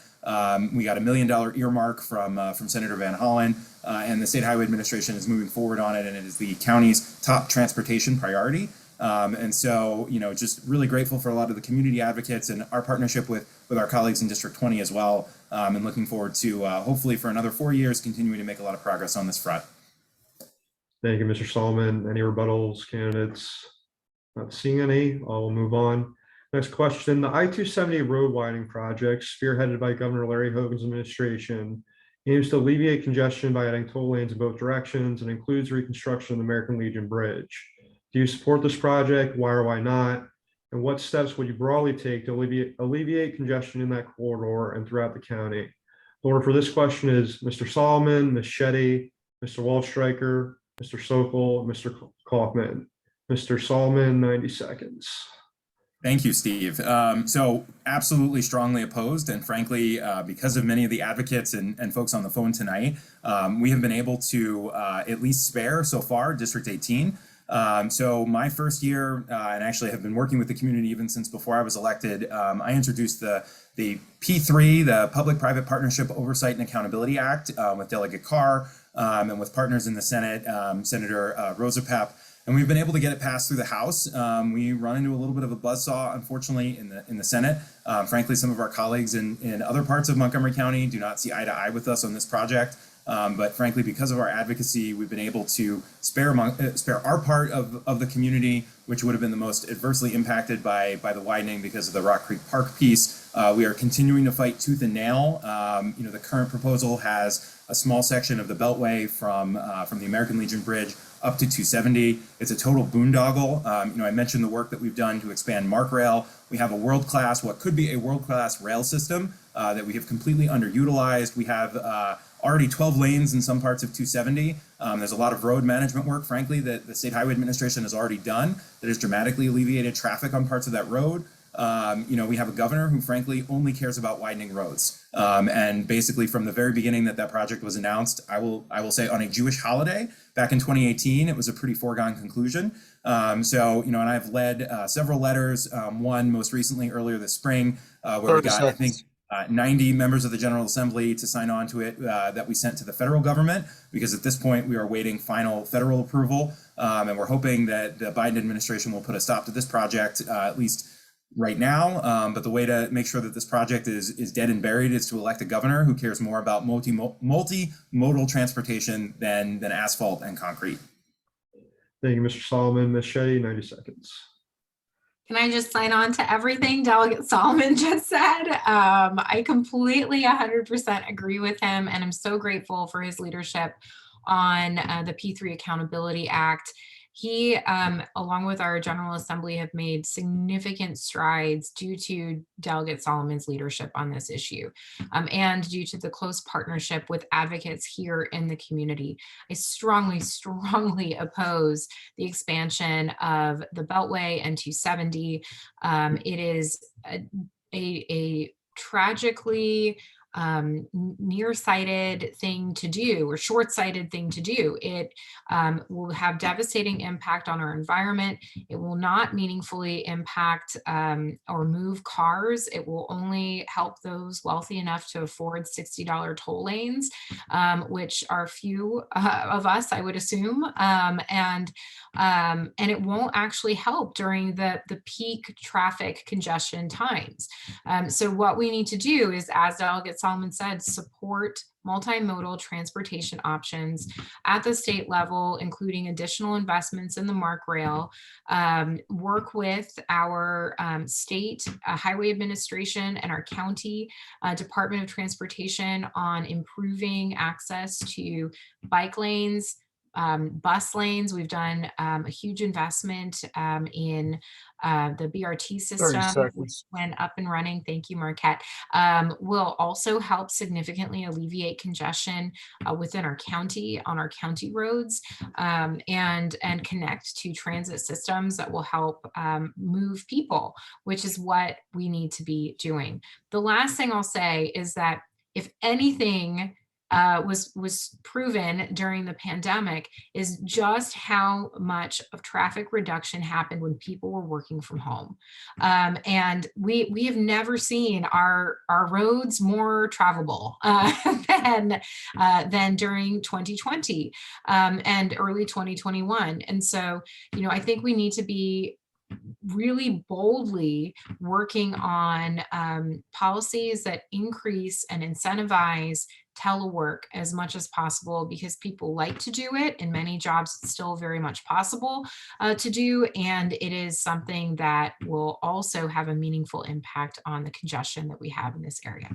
We got $1 million earmark from Senator Van Hollen, and the State Highway Administration is moving forward on it, and it is the county's top transportation priority. And so, you know, just really grateful for a lot of the community advocates and our partnership with our colleagues in District 20 as well, and looking forward to hopefully for another 4 years continuing to make a lot of progress on this front. Thank you, Mr. Solomon. Any rebuttals, candidates? Not seeing any. I'll move on. Next question. The I-270 road widening project, spearheaded by Governor Larry Hogan's administration, aims to alleviate congestion by adding toll lanes in both directions and includes reconstruction of the American Legion Bridge. Do you support this project? Why or why not? And what steps would you broadly take to alleviate congestion in that corridor and throughout the county? The order for this question is Mr. Solomon, Ms. Shetty, Mr. Waldstreicher, Mr. Sokol, Mr. Kaufman. Mr. Solomon, 90 seconds. Thank you, Steve. So absolutely strongly opposed. And frankly, because of many of the advocates and folks on the phone tonight, we have been able to at least spare so far District 18. So my first year, and actually have been working with the community even since before I was elected, I introduced the P3, the Public-Private Partnership Oversight and Accountability Act, with Delegate Carr and with partners in the Senate, Senator Rosapep. And we've been able to get it passed through the House. We run into a little bit of a buzzsaw, unfortunately, in the Senate. Frankly, some of our colleagues in other parts of Montgomery County do not see eye to eye with us on this project. But frankly, because of our advocacy, we've been able to spare our part of the community, which would have been the most adversely impacted by the widening because of the Rock Creek Park piece. We are continuing to fight tooth and nail. The current proposal has a small section of the Beltway from the American Legion Bridge up to 270. It's a total boondoggle. I mentioned the work that we've done to expand MARC rail. We have what could be a world-class rail system that we have completely underutilized. We have already 12 lanes in some parts of 270. There's a lot of road management work, frankly, that the State Highway Administration has already done that has dramatically alleviated traffic on parts of that road. We have a governor who frankly only cares about widening roads. And basically from the very beginning that project was announced, I will say on a Jewish holiday back in 2018, it was a pretty foregone conclusion. And I've led several letters, one most recently earlier this spring, where we got, I think, 90 members of the General Assembly to sign on to it that we sent to the federal government, because at this point we are awaiting final federal approval. And we're hoping that the Biden administration will put a stop to this project, at least right now. But the way to make sure that this project is dead and buried is to elect a governor who cares more about multimodal transportation than asphalt and concrete. Thank you, Mr. Solomon. Ms. Shetty, 90 seconds. Can I just sign on to everything Delegate Solomon just said? I completely 100% agree with him, and I'm so grateful for his leadership on the P3 Accountability Act. He, along with our General Assembly, have made significant strides due to Delegate Solomon's leadership on this issue, and due to the close partnership with advocates here in the community. I strongly, strongly oppose the expansion of the Beltway and 270. It is a tragically nearsighted thing to do, or short-sighted thing to do. It will have devastating impact on our environment. It will not meaningfully impact or move cars. It will only help those wealthy enough to afford $60 toll lanes, which are few of us, I would assume. And it won't actually help during the peak traffic congestion times. So what we need to do is, as Delegate Solomon said, support multimodal transportation options at the state level, including additional investments in the MARC rail, work with our state highway administration and our county Department of Transportation on improving access to bike lanes, bus lanes. We've done a huge investment in the BRT system, which went up and running. Thank you, Marquette. Will also help significantly alleviate congestion within our county, on our county roads, and connect to transit systems that will help move people, which is what we need to be doing. The last thing I'll say is that if anything was proven during the pandemic, is just how much of traffic reduction happened when people were working from home. And we have never seen our roads more travelable than during 2020 and early 2021. And so, I think we need to be really boldly working on policies that increase and incentivize telework as much as possible, because people like to do it. In many jobs, it's still very much possible to do. And it is something that will also have a meaningful impact on the congestion that we have in this area.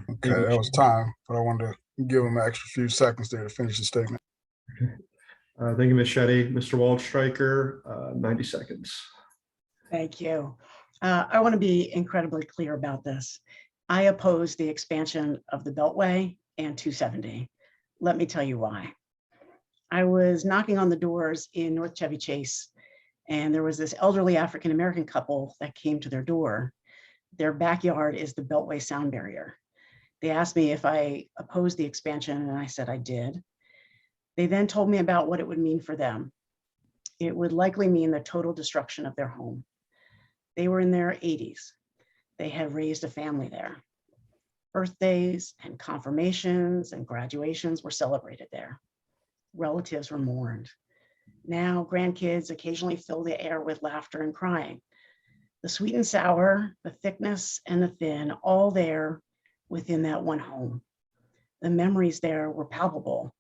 Okay, that was time, but I wanted to give him an extra few seconds there to finish the statement. Thank you, Ms. Shetty. Mr. Waldstreicher, 90 seconds. Thank you. I want to be incredibly clear about this. I oppose the expansion of the Beltway and 270. Let me tell you why. I was knocking on the doors in North Chevy Chase, and there was this elderly African-American couple that came to their door. Their backyard is the Beltway sound barrier. They asked me if I opposed the expansion, and I said I did. They then told me about what it would mean for them. It would likely mean the total destruction of their home. They were in their 80s. They had raised a family there. Birthdays and confirmations and graduations were celebrated there. Relatives were mourned. Now grandkids occasionally fill the air with laughter and crying. The sweet and sour, the thickness and the thin, all there within that one home. The memories there were palpable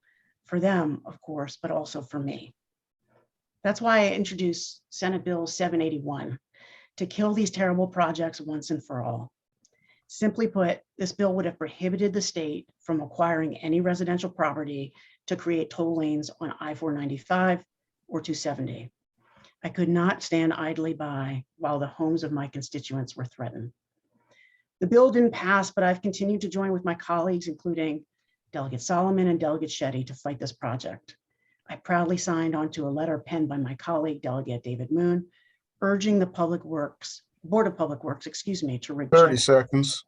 for them, of course, but also for me. That's why I introduced Senate Bill 781. to kill these terrible projects once and for all. Simply put, this bill would have prohibited the state from acquiring any residential property to create toll lanes on I-495 or 270. I could not stand idly by while the homes of my constituents were threatened. The bill didn't pass, but I've continued to join with my colleagues, including Delegate Solomon and Delegate Shetty, to fight this project. I proudly signed onto a letter penned by my colleague, Delegate David Moon, urging the Board of Public Works, to reject 30 seconds.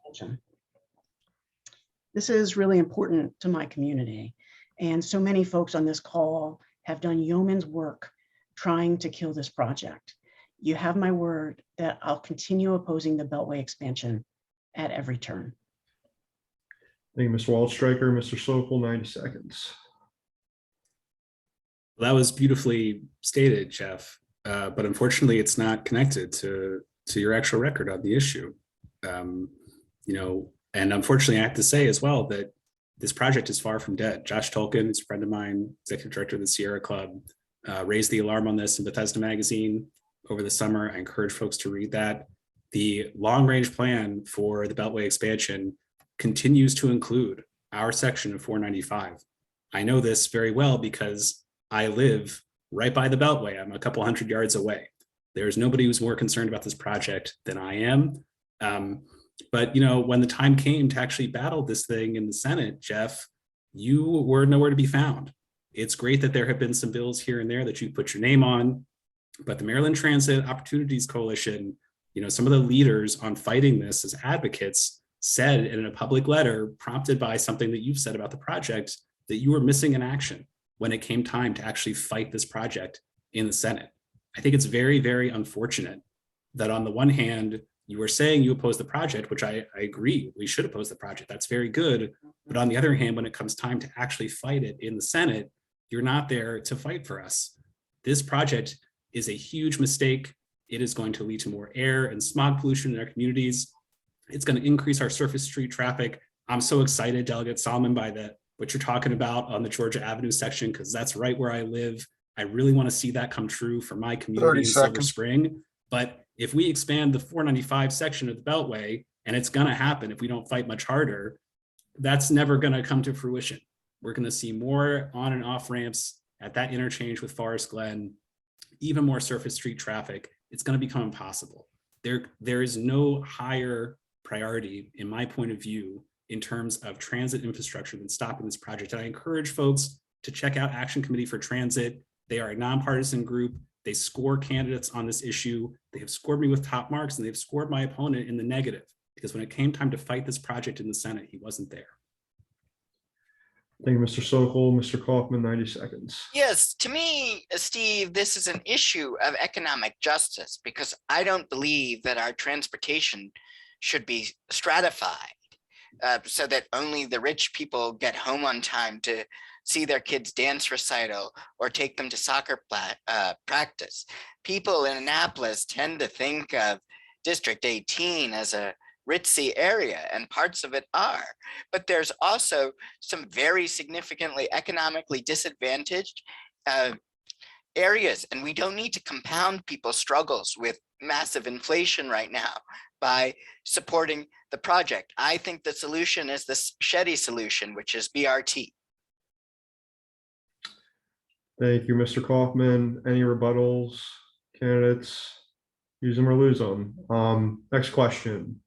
This is really important to my community. And so many folks on this call have done yeoman's work trying to kill this project. You have my word that I'll continue opposing the Beltway expansion at every turn. Thank you, Mr. Waldstreicher. Mr. Sokol, 90 seconds. Well, that was beautifully stated, Jeff. But unfortunately, it's not connected to your actual record on the issue. And unfortunately, I have to say as well that this project is far from dead. Josh Tolkien, who's a friend of mine, executive director of the Sierra Club, raised the alarm on this in Bethesda Magazine over the summer. I encourage folks to read that. The long-range plan for the Beltway expansion continues to include our section of 495. I know this very well because I live right by the Beltway. I'm a couple hundred yards away. There's nobody who's more concerned about this project than I am. But when the time came to actually battle this thing in the Senate, Jeff, you were nowhere to be found. It's great that there have been some bills here and there that you put your name on, but the Maryland Transit Opportunities Coalition, some of the leaders on fighting this as advocates said in a public letter prompted by something that you've said about the project that you were missing in action when it came time to actually fight this project in the Senate. I think it's very, very unfortunate that on the one hand, you were saying you oppose the project, which I agree, we should oppose the project. That's very good. But on the other hand, when it comes time to actually fight it in the Senate, you're not there to fight for us. This project is a huge mistake. It is going to lead to more air and smog pollution in our communities. It's going to increase our surface street traffic. I'm so excited, Delegate Solomon, by what you're talking about on the Georgia Avenue section, because that's right where I live. I really want to see that come true for my community in Silver Spring. But if we expand the 495 section of the Beltway, and it's going to happen if we don't fight much harder, that's never going to come to fruition. We're going to see more on and off ramps at that interchange with Forest Glen, even more surface street traffic. It's going to become impossible. There is no higher priority, in my point of view, in terms of transit infrastructure than stopping this project. And I encourage folks to check out Action Committee for Transit. They are a nonpartisan group. They score candidates on this issue. They have scored me with top marks, and they've scored my opponent in the negative, because when it came time to fight this project in the Senate, he wasn't there. Thank you, Mr. Sokol. Mr. Kaufman, 90 seconds. Yes, to me, Steve, this is an issue of economic justice, because I don't believe that our transportation should be stratified so that only the rich people get home on time to see their kids' dance recital or take them to soccer practice. People in Annapolis tend to think of District 18 as a ritzy area, and parts of it are, but there's also some very significantly economically disadvantaged areas, and we don't need to compound people's struggles with massive inflation right now by supporting the project. I think the solution is the Shetty solution, which is BRT. Thank you, Mr. Kaufman. Any rebuttals, candidates? Use them or lose them. Next question.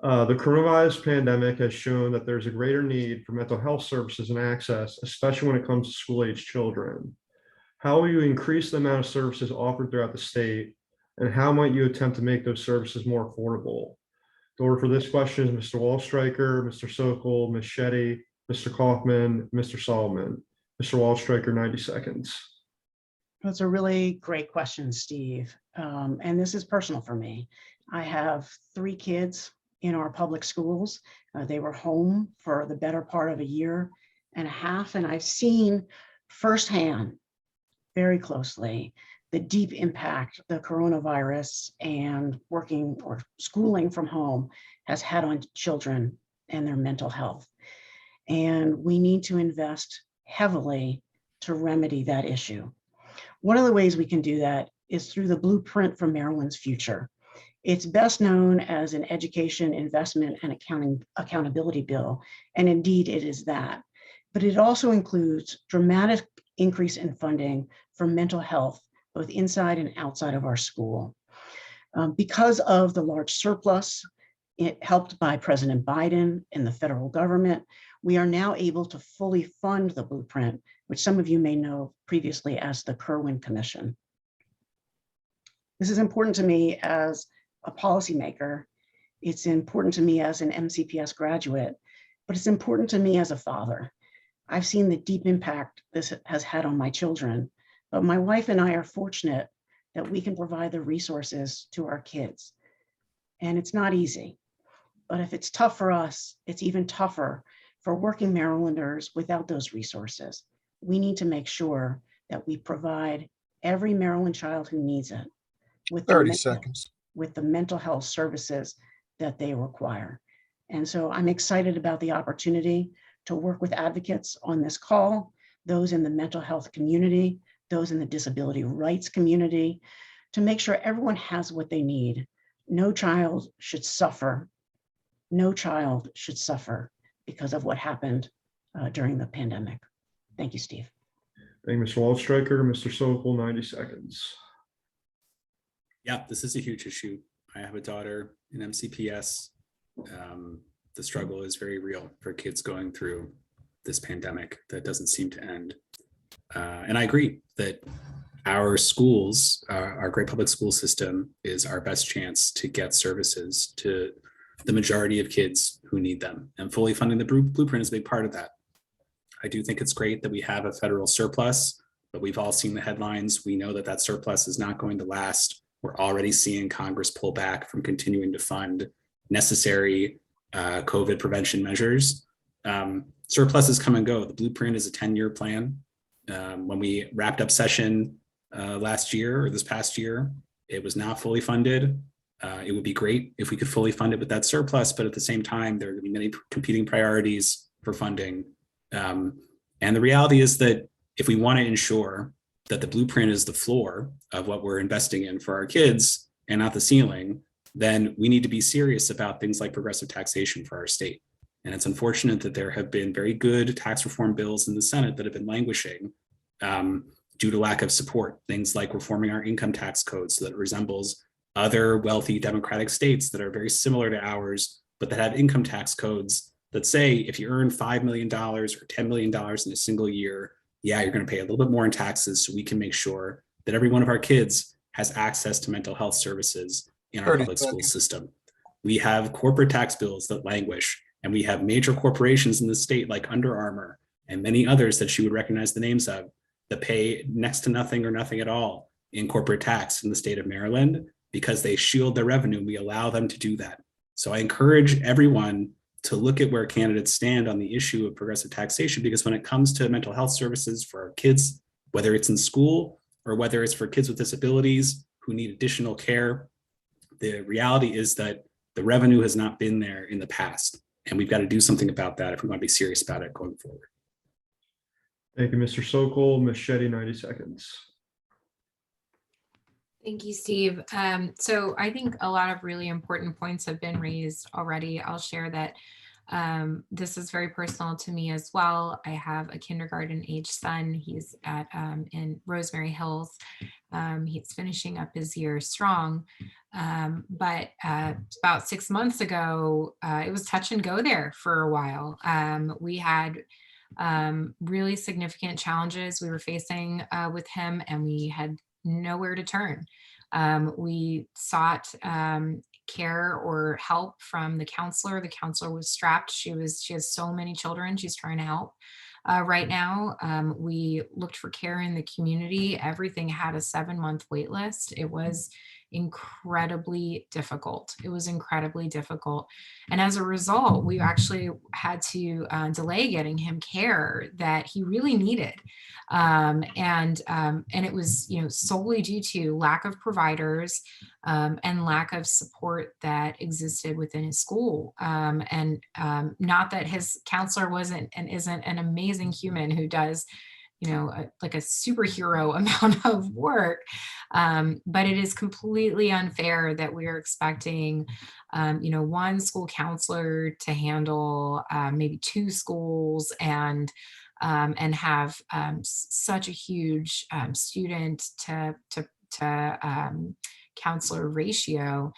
The coronavirus pandemic has shown that there's a greater need for mental health services and access, especially when it comes to school-age children. How will you increase the amount of services offered throughout the state, and how might you attempt to make those services more affordable? The order for this question is Mr. Waldstreicher, Mr. Sokol, Ms. Shetty, Mr. Kaufman, Mr. Solomon. Mr. Waldstreicher, 90 seconds. That's a really great question, Steve. And this is personal for me. I have 3 kids in our public schools. They were home for the better part of a year and a half, and I've seen firsthand, very closely, the deep impact the coronavirus and working or schooling from home has had on children and their mental health. And we need to invest heavily to remedy that issue. One of the ways we can do that is through the Blueprint for Maryland's Future. It's best known as an education, investment, and accountability bill, and indeed it is that. But it also includes dramatic increase in funding for mental health, both inside and outside of our school. Because of the large surplus, helped by President Biden and the federal government, we are now able to fully fund the blueprint, which some of you may know previously as the Kirwan Commission. This is important to me as a policymaker. It's important to me as an MCPS graduate, but it's important to me as a father. I've seen the deep impact this has had on my children, but my wife and I are fortunate that we can provide the resources to our kids. And it's not easy, but if it's tough for us, it's even tougher for working Marylanders without those resources. We need to make sure that we provide every Maryland child who needs it with 30 seconds. with the mental health services that they require. And so I'm excited about the opportunity to work with advocates on this call, those in the mental health community, those in the disability rights community, to make sure everyone has what they need. No child should suffer. No child should suffer because of what happened during the pandemic. Thank you, Steve. Thank you, Mr. Waldstreicher. Mr. Sokol, 90 seconds. Yeah, this is a huge issue. I have a daughter in MCPS. The struggle is very real for kids going through this pandemic that doesn't seem to end. And I agree that our schools, our great public school system is our best chance to get services to the majority of kids who need them. And fully funding the blueprint is a big part of that. I do think it's great that we have a federal surplus, but we've all seen the headlines. We know that that surplus is not going to last. We're already seeing Congress pull back from continuing to fund necessary COVID prevention measures. Surpluses come and go. The blueprint is a 10-year plan. When we wrapped up session last year or this past year, it was not fully funded. It would be great if we could fully fund it with that surplus, but at the same time, there are going to be many competing priorities for funding. And the reality is that if we want to ensure that the blueprint is the floor of what we're investing in for our kids and not the ceiling, then we need to be serious about things like progressive taxation for our state. And it's unfortunate that there have been very good tax reform bills in the Senate that have been languishing due to lack of support. Things like reforming our income tax code so that it resembles other wealthy democratic states that are very similar to ours, but that have income tax codes that say if you earn $5 million or $10 million in a single year, yeah, you're going to pay a little bit more in taxes so we can make sure that every one of our kids has access to mental health services in our public school system. We have corporate tax bills that languish, and we have major corporations in the state like Under Armour and many others that you would recognize the names of that pay next to nothing or nothing at all in corporate tax in the state of Maryland because they shield their revenue. We allow them to do that. So I encourage everyone to look at where candidates stand on the issue of progressive taxation, because when it comes to mental health services for our kids, whether it's in school or whether it's for kids with disabilities who need additional care, the reality is that the revenue has not been there in the past. And we've got to do something about that if we want to be serious about it going forward. Thank you, Mr. Sokol. Ms. Shetty, 90 seconds. Thank you, Steve. So I think a lot of really important points have been raised already. I'll share that this is very personal to me as well. I have a kindergarten age son. He's at in Rosemary Hills. He's finishing up his year strong. But about 6 months ago, it was touch and go there for a while. We had really significant challenges we were facing with him, and we had nowhere to turn. We sought care or help from the counselor. The counselor was strapped. She has so many children she's trying to help right now. We looked for care in the community. Everything had a 7-month wait list. It was incredibly difficult. It was incredibly difficult. And as a result, we actually had to delay getting him care that he really needed. And it was, solely due to lack of providers and lack of support that existed within his school. And not that his counselor wasn't and isn't an amazing human who does like a superhero amount of work. But it is completely unfair that we're expecting, one school counselor to handle maybe 2 schools and have such a huge student to counselor ratio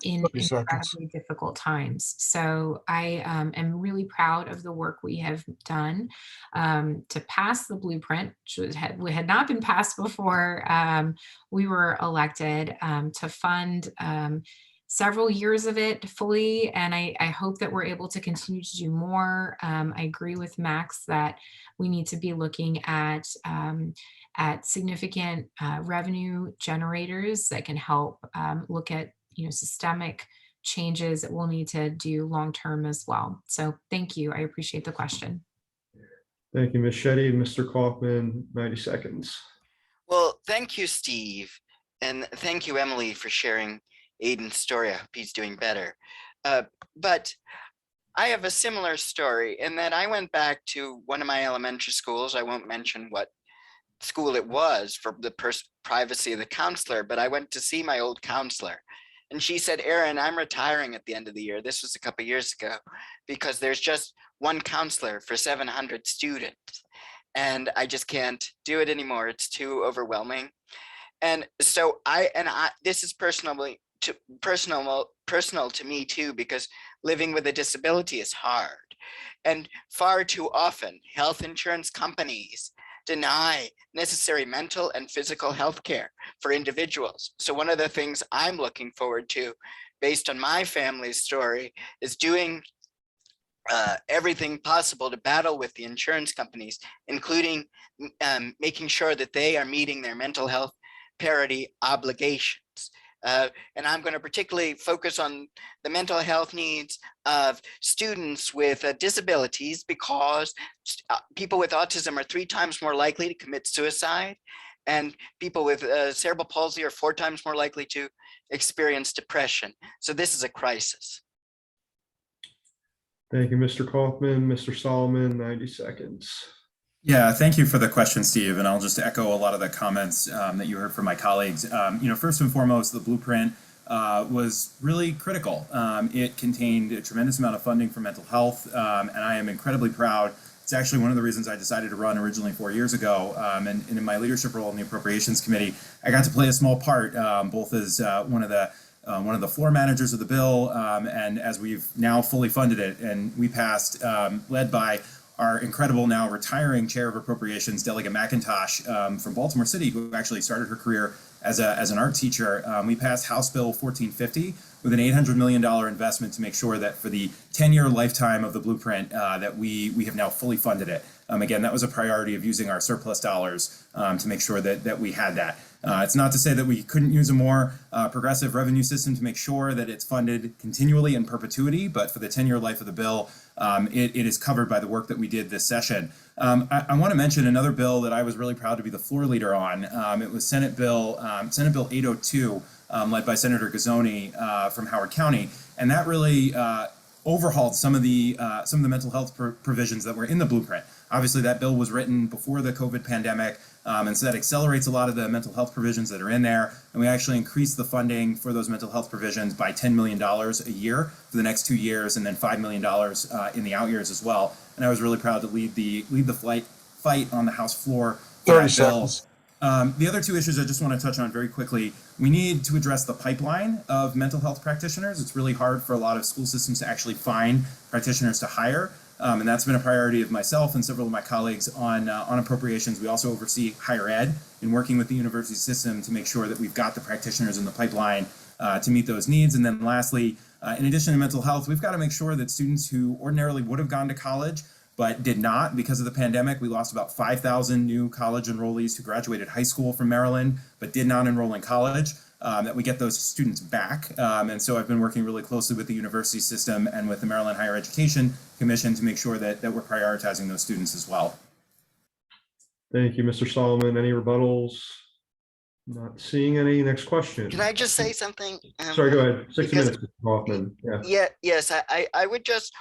in 30 seconds. incredibly difficult times. So I am really proud of the work we have done to pass the blueprint, which had not been passed before we were elected, to fund several years of it fully. And I hope that we're able to continue to do more. I agree with Max that we need to be looking at significant revenue generators that can help look at systemic changes that we'll need to do long-term as well. So thank you. I appreciate the question. Thank you, Ms. Shetty. Mr. Kaufman, 90 seconds. Well, thank you, Steve. And thank you, Emily, for sharing Aiden's story. I hope he's doing better. But I have a similar story in that I went back to one of my elementary schools. I won't mention what school it was for the privacy of the counselor, but I went to see my old counselor. And she said, Aaron, I'm retiring at the end of the year. This was a couple of years ago, because there's just one counselor for 700 students. And I just can't do it anymore. It's too overwhelming. And so this is personal to me too, because living with a disability is hard. And far too often, health insurance companies deny necessary mental and physical health care for individuals. So one of the things I'm looking forward to, based on my family's story, is doing everything possible to battle with the insurance companies, including making sure that they are meeting their mental health parity obligations. And I'm going to particularly focus on the mental health needs of students with disabilities, because people with autism are 3 times more likely to commit suicide, and people with cerebral palsy are 4 times more likely to experience depression. So this is a crisis. Thank you, Mr. Kaufman. Mr. Solomon, 90 seconds. Yeah, thank you for the question, Steve. And I'll just echo a lot of the comments that you heard from my colleagues. First and foremost, the blueprint was really critical. It contained a tremendous amount of funding for mental health, and I am incredibly proud. It's actually one of the reasons I decided to run originally 4 years ago. And in my leadership role in the Appropriations Committee, I got to play a small part, both as one of the floor managers of the bill, and as we've now fully funded it. And we passed, led by our incredible now retiring chair of appropriations, Delegate McIntosh from Baltimore City, who actually started her career as an art teacher. We passed House Bill 1450 with an $800 million investment to make sure that for the 10-year lifetime of the blueprint that we have now fully funded it. Again, that was a priority of using our surplus dollars to make sure that we had that. It's not to say that we couldn't use a more progressive revenue system to make sure that it's funded continually in perpetuity, but for the 10-year life of the bill, it is covered by the work that we did this session. I want to mention another bill that I was really proud to be the floor leader on. It was Senate Bill 802, led by Senator Gazzoni from Howard County, and that really overhauled some of the mental health provisions that were in the blueprint. Obviously, that bill was written before the COVID pandemic, and so that accelerates a lot of the mental health provisions that are in there. And we actually increased the funding for those mental health provisions by $10 million a year for the next 2 years, and then $5 million in the out years as well. And I was really proud to lead the fight on the House floor for 30 that bill. seconds. The other 2 issues I just want to touch on very quickly. We need to address the pipeline of mental health practitioners. It's really hard for a lot of school systems to actually find practitioners to hire. And that's been a priority of myself and several of my colleagues on appropriations. We also oversee higher ed in working with the university system to make sure that we've got the practitioners in the pipeline to meet those needs. And then lastly, in addition to mental health, we've got to make sure that students who ordinarily would have gone to college but did not because of the pandemic. We lost about 5,000 new college enrollees who graduated high school from Maryland but did not enroll in college, that we get those students back. And so I've been working really closely with the university system and with the Maryland Higher Education Commission to make sure that we're prioritizing those students as well. Thank you, Mr. Solomon. Any rebuttals? Not seeing any. Next question. Can I just say something? Sorry, go ahead. 60 minutes, Mr. Kaufman. Yeah. Yes, I would just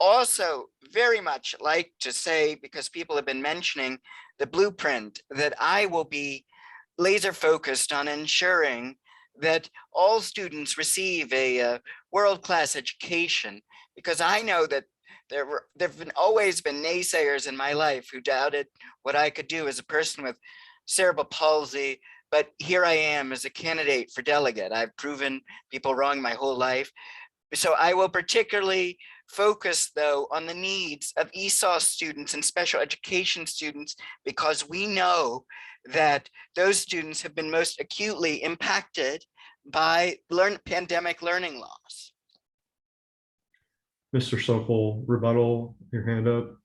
also very much like to say, because people have been mentioning the blueprint, that I will be laser focused on ensuring that all students receive a world-class education, because I know that there've been always been naysayers in my life who doubted what I could do as a person with cerebral palsy. But here I am as a candidate for delegate. I've proven people wrong my whole life. So I will particularly focus, though, on the needs of ESOL students and special education students, because we know that those students have been most acutely impacted by pandemic learning loss. Mr. Sokol, rebuttal, your hand up.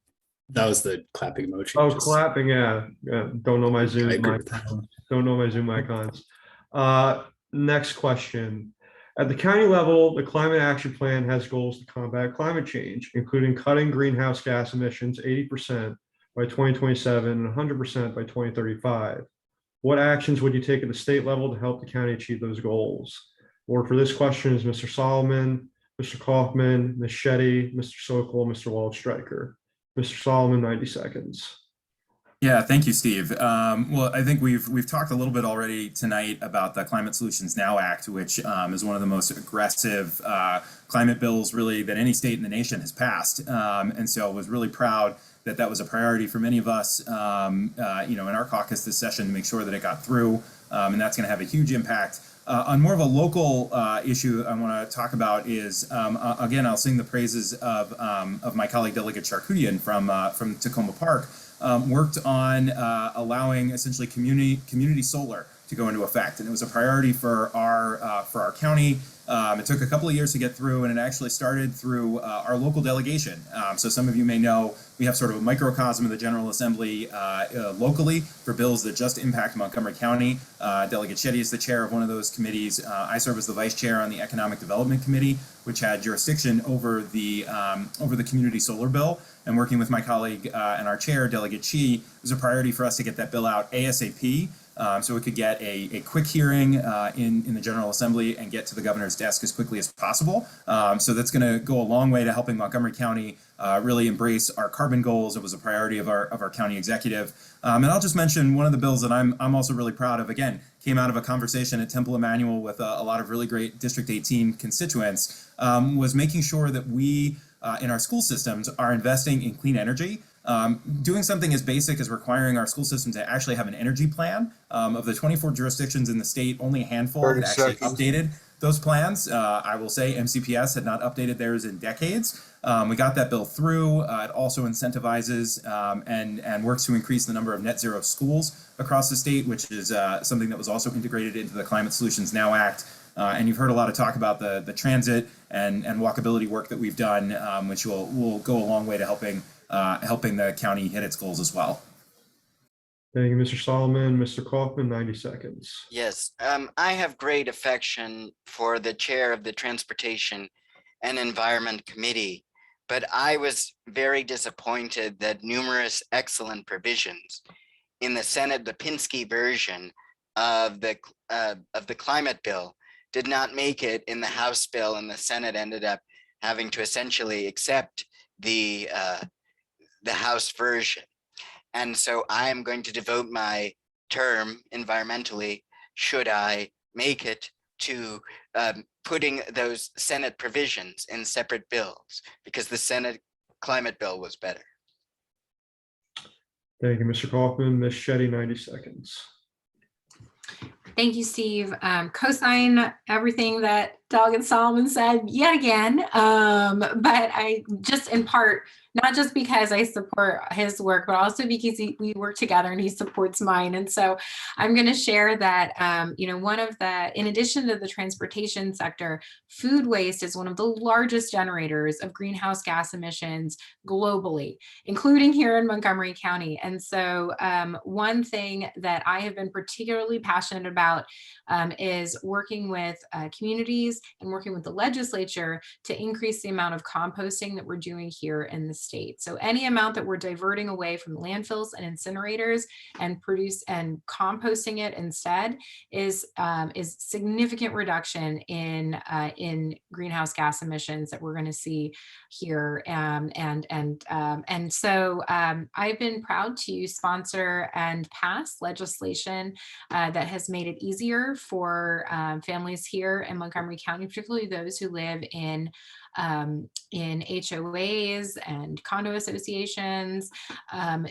That was the clapping emoji. Oh, just- clapping, yeah. Don't know my Zoom I agree with that. icons. Don't know my Zoom icons. Next question. At the county level, the Climate Action Plan has goals to combat climate change, including cutting greenhouse gas emissions 80% by 2027 and 100% by 2035. What actions would you take at the state level to help the county achieve those goals? Or for this question is Mr. Solomon, Mr. Kaufman, Ms. Shetty, Mr. Sokol, Mr. Waldstreicher. Mr. Solomon, 90 seconds. Yeah, thank you, Steve. Well, I think we've talked a little bit already tonight about the Climate Solutions Now Act, which is one of the most aggressive climate bills really that any state in the nation has passed. And so I was really proud that that was a priority for many of us, in our caucus this session to make sure that it got through. And that's going to have a huge impact. On more of a local issue I want to talk about is, again, I'll sing the praises of my colleague Delegate Charkoudian from Tacoma Park. Worked on allowing essentially community solar to go into effect, and it was a priority for our county. It took a couple of years to get through, and it actually started through our local delegation. So some of you may know we have sort of a microcosm of the General Assembly locally for bills that just impact Montgomery County. Delegate Shetty is the chair of one of those committees. I serve as the vice chair on the Economic Development Committee, which had jurisdiction over the community solar bill. And working with my colleague and our chair, Delegate Chi, it was a priority for us to get that bill out ASAP. So we could get a quick hearing in the General Assembly and get to the governor's desk as quickly as possible. So that's going to go a long way to helping Montgomery County really embrace our carbon goals. It was a priority of our county executive. And I'll just mention one of the bills that I'm also really proud of, again, came out of a conversation at Temple Emmanuel with a lot of really great District 18 constituents, was making sure that we in our school systems are investing in clean energy. Doing something as basic as requiring our school system to actually have an energy plan. Of the 24 jurisdictions in the state, only a handful had actually updated those plans. I will say MCPS had not updated theirs in decades. We got that bill through. It also incentivizes and works to increase the number of net zero schools across the state, which is something that was also integrated into the Climate Solutions Now Act. And you've heard a lot of talk about the transit and walkability work that we've done, which will go a long way to helping the county hit its goals as well. Thank you, Mr. Solomon. Mr. Kaufman, 90 seconds. Yes, I have great affection for the chair of the Transportation and Environment Committee, but I was very disappointed that numerous excellent provisions in the Senate Lipinski version of the climate bill did not make it in the House bill, and the Senate ended up having to essentially accept the House version. And so I am going to devote my term environmentally, should I make it, to putting those Senate provisions in separate bills, because the Senate climate bill was better. Thank you, Mr. Kaufman. Ms. Shetty, 90 seconds. Thank you, Steve. Co-sign everything that Delegate Solomon said yet again, but I just in part, not just because I support his work, but also because we work together and he supports mine. And so I'm going to share that, in addition to the transportation sector, food waste is one of the largest generators of greenhouse gas emissions globally, including here in Montgomery County. And so one thing that I have been particularly passionate about is working with communities and working with the legislature to increase the amount of composting that we're doing here in the state. So any amount that we're diverting away from landfills and incinerators and composting it instead is significant reduction in greenhouse gas emissions that we're going to see here. And so I've been proud to sponsor and pass legislation that has made it easier for families here in Montgomery County, particularly those who live in HOAs and condo associations,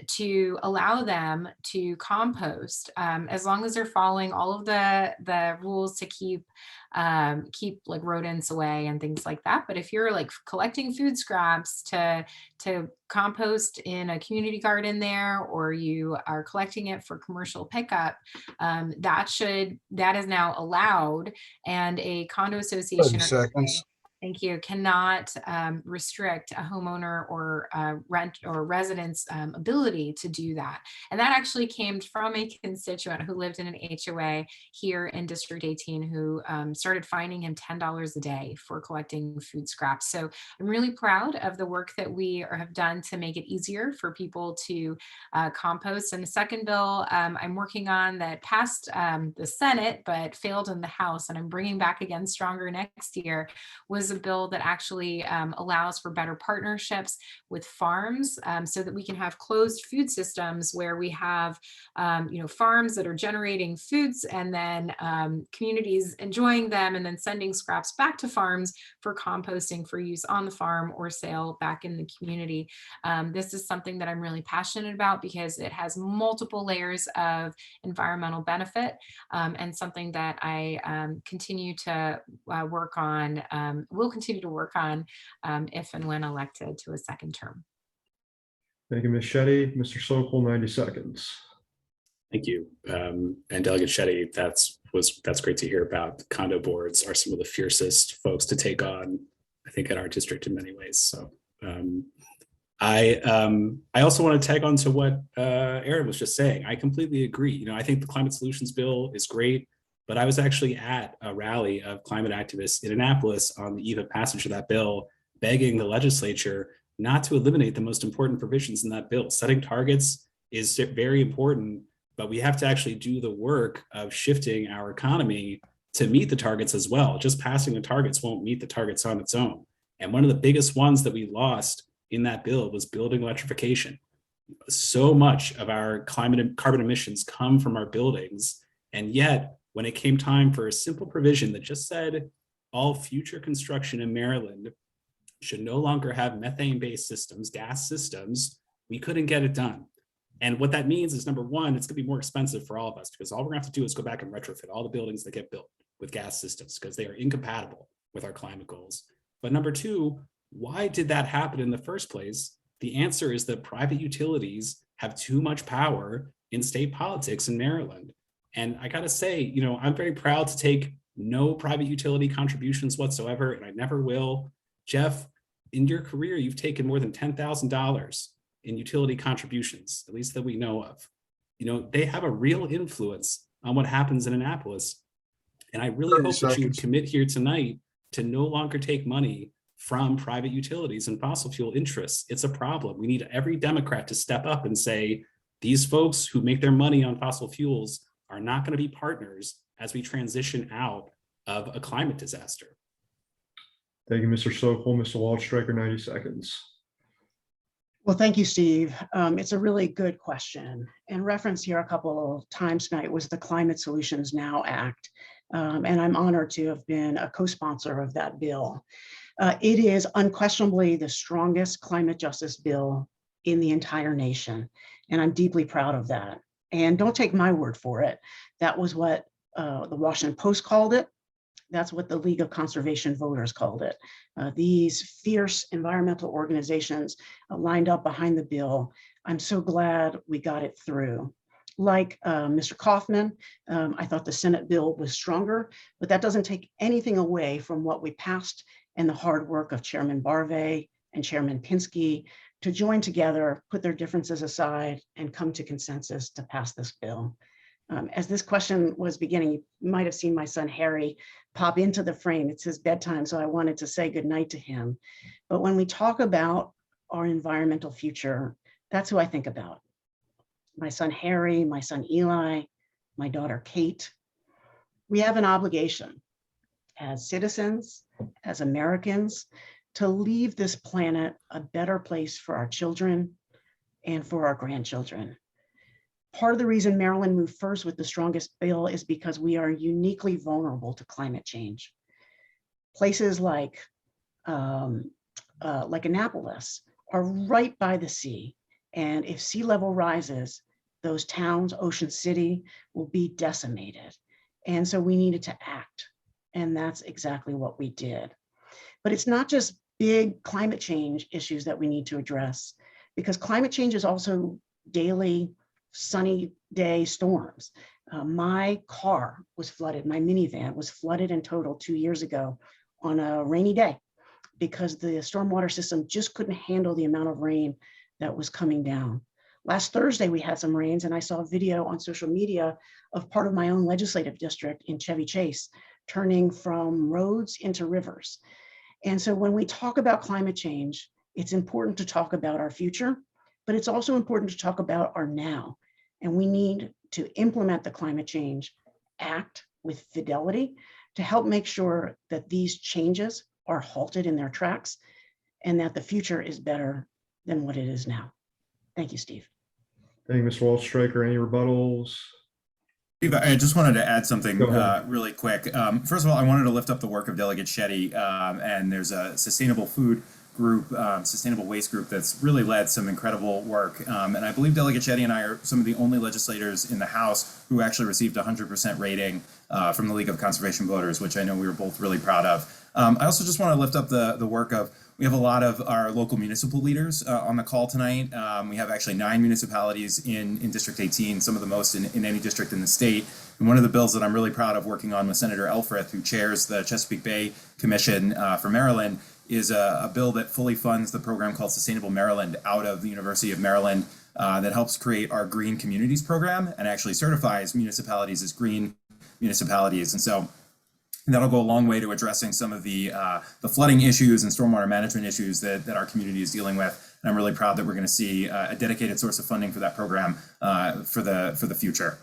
to allow them to compost as long as they're following all of the rules to keep like rodents away and things like that. But if you're like collecting food scraps to compost in a community garden there, or you are collecting it for commercial pickup, that is now allowed, and a condo 30 association seconds. Thank you. Cannot restrict a homeowner or rent or resident's ability to do that. And that actually came from a constituent who lived in an HOA here in District 18 who started fining him $10 a day for collecting food scraps. So I'm really proud of the work that we have done to make it easier for people to compost. And the second bill I'm working on that passed the Senate but failed in the House, and I'm bringing back again stronger next year, was a bill that actually allows for better partnerships with farms so that we can have closed food systems where we have farms that are generating foods and then communities enjoying them and then sending scraps back to farms for composting for use on the farm or sale back in the community. This is something that I'm really passionate about because it has multiple layers of environmental benefit and something that I continue to work on, will continue to work on if and when elected to a second term. Thank you, Ms. Shetty. Mr. Sokol, 90 seconds. Thank you. And Delegate Shetty, that's great to hear about. The condo boards are some of the fiercest folks to take on, I think, in our district in many ways. So I also want to tag on to what Aaron was just saying. I completely agree. I think the climate solutions bill is great, but I was actually at a rally of climate activists in Annapolis on the eve of passage of that bill, begging the legislature not to eliminate the most important provisions in that bill. Setting targets is very important, but we have to actually do the work of shifting our economy to meet the targets as well. Just passing the targets won't meet the targets on its own. And one of the biggest ones that we lost in that bill was building electrification. So much of our carbon emissions come from our buildings, and yet when it came time for a simple provision that just said all future construction in Maryland should no longer have methane-based systems, gas systems, we couldn't get it done. And what that means is, number one, it's going to be more expensive for all of us because all we're going to have to do is go back and retrofit all the buildings that get built with gas systems because they are incompatible with our climate goals. But number two, why did that happen in the first place? The answer is that private utilities have too much power in state politics in Maryland. And I got to say, I'm very proud to take no private utility contributions whatsoever, and I never will. Jeff, in your career, you've taken more than $10,000 in utility contributions, at least that we know of. They have a real influence on what happens in Annapolis. And I really hope that you commit here tonight to no longer take money from private utilities and fossil fuel interests. It's a problem. We need every Democrat to step up and say, these folks who make their money on fossil fuels are not going to be partners as we transition out of a climate disaster. Thank you, Mr. Sokol. Mr. Waldstreicher, 90 seconds. Well, thank you, Steve. It's a really good question. And reference here a couple of times tonight was the Climate Solutions Now Act. And I'm honored to have been a co-sponsor of that bill. It is unquestionably the strongest climate justice bill in the entire nation. And I'm deeply proud of that. And don't take my word for it. That was what the Washington Post called it. That's what the League of Conservation Voters called it. These fierce environmental organizations lined up behind the bill. I'm so glad we got it through. Like Mr. Kaufman, I thought the Senate bill was stronger, but that doesn't take anything away from what we passed and the hard work of Chairman Barve and Chairman Pinsky to join together, put their differences aside, and come to consensus to pass this bill. As this question was beginning, you might have seen my son Harry pop into the frame. It's his bedtime, so I wanted to say goodnight to him. But when we talk about our environmental future, that's who I think about. My son Harry, my son Eli, my daughter Kate. We have an obligation as citizens, as Americans, to leave this planet a better place for our children and for our grandchildren. Part of the reason Maryland moved first with the strongest bill is because we are uniquely vulnerable to climate change. Places like Annapolis are right by the sea. And if sea level rises, those towns, Ocean City, will be decimated. And so we needed to act. And that's exactly what we did. But it's not just big climate change issues that we need to address, because climate change is also daily sunny day storms. My car was flooded, my minivan was flooded in total 2 years ago on a rainy day because the stormwater system just couldn't handle the amount of rain that was coming down. Last Thursday, we had some rains, and I saw a video on social media of part of my own legislative district in Chevy Chase turning from roads into rivers. And so when we talk about climate change, it's important to talk about our future, but it's also important to talk about our now. And we need to implement the climate change act with fidelity to help make sure that these changes are halted in their tracks and that the future is better than what it is now. Thank you, Steve. Thank you, Mr. Waldstreicher. Any rebuttals? Steve, I just wanted to add something Go ahead. really quick. First of all, I wanted to lift up the work of Delegate Shetty, and there's a sustainable food group, sustainable waste group that's really led some incredible work. And I believe Delegate Shetty and I are some of the only legislators in the House who actually received a 100% rating from the League of Conservation Voters, which I know we were both really proud of. I also just want to lift up the work of, we have a lot of our local municipal leaders on the call tonight. We have actually 9 municipalities in District 18, some of the most in any district in the state. And one of the bills that I'm really proud of working on with Senator Elfreth, who chairs the Chesapeake Bay Commission for Maryland, is a bill that fully funds the program called Sustainable Maryland out of the University of Maryland that helps create our Green Communities program and actually certifies municipalities as green municipalities. And so that'll go a long way to addressing some of the flooding issues and stormwater management issues that our community is dealing with. And I'm really proud that we're going to see a dedicated source of funding for that program for the future.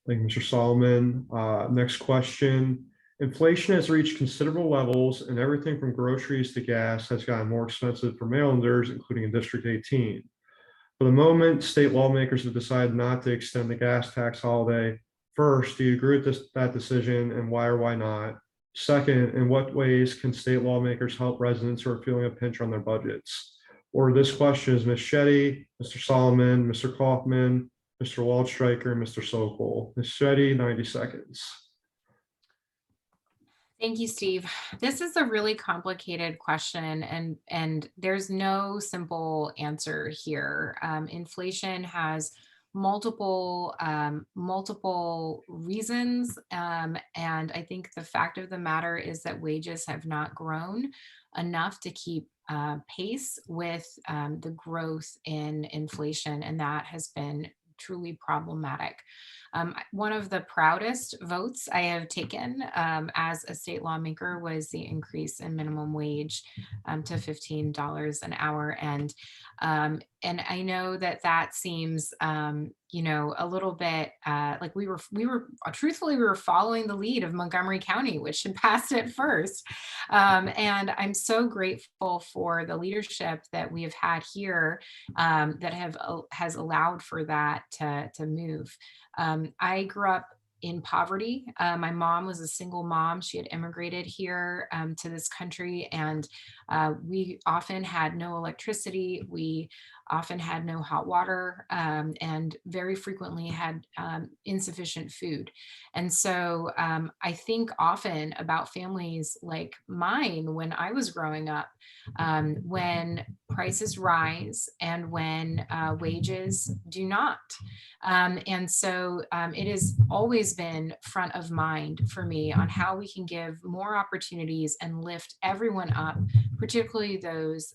Thank you, Mr. Solomon. Next question. Inflation has reached considerable levels and everything from groceries to gas has gotten more expensive for Marylanders, including in District 18. For the moment, state lawmakers have decided not to extend the gas tax holiday. First, do you agree with that decision, and why or why not? Second, in what ways can state lawmakers help residents who are feeling a pinch on their budgets? Or this question is Ms. Shetty, Mr. Solomon, Mr. Kaufman, Mr. Waldstreicher, and Mr. Sokol. Ms. Shetty, 90 seconds. Thank you, Steve. This is a really complicated question, and there's no simple answer here. Inflation has multiple reasons, and I think the fact of the matter is that wages have not grown enough to keep pace with the growth in inflation, and that has been truly problematic. One of the proudest votes I have taken as a state lawmaker was the increase in minimum wage to $15 an hour. And I know that seems, a little bit like we were truthfully, we were following the lead of Montgomery County, which had passed it first. And I'm so grateful for the leadership that we have had here that has allowed for that to move. I grew up in poverty. My mom was a single mom. She had immigrated here to this country, and we often had no electricity. We often had no hot water, and very frequently had insufficient food. And so I think often about families like mine when I was growing up, when prices rise and when wages do not. And so it has always been front of mind for me on how we can give more opportunities and lift everyone up, particularly those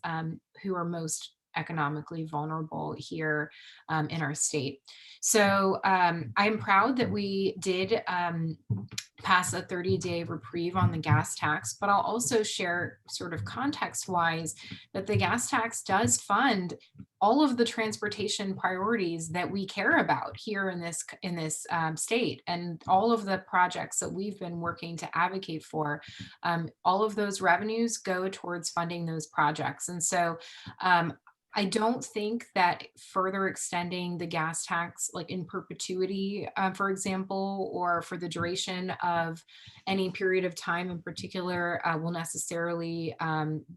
who are most economically vulnerable here in our state. So I'm proud that we did pass a 30-day reprieve on the gas tax, but I'll also share sort of context-wise that the gas tax does fund all of the transportation priorities that we care about here in this state, and all of the projects that we've been working to advocate for. All of those revenues go towards funding those projects, and so I don't think that further extending the gas tax, like in perpetuity, for example, or for the duration of any period of time in particular, will necessarily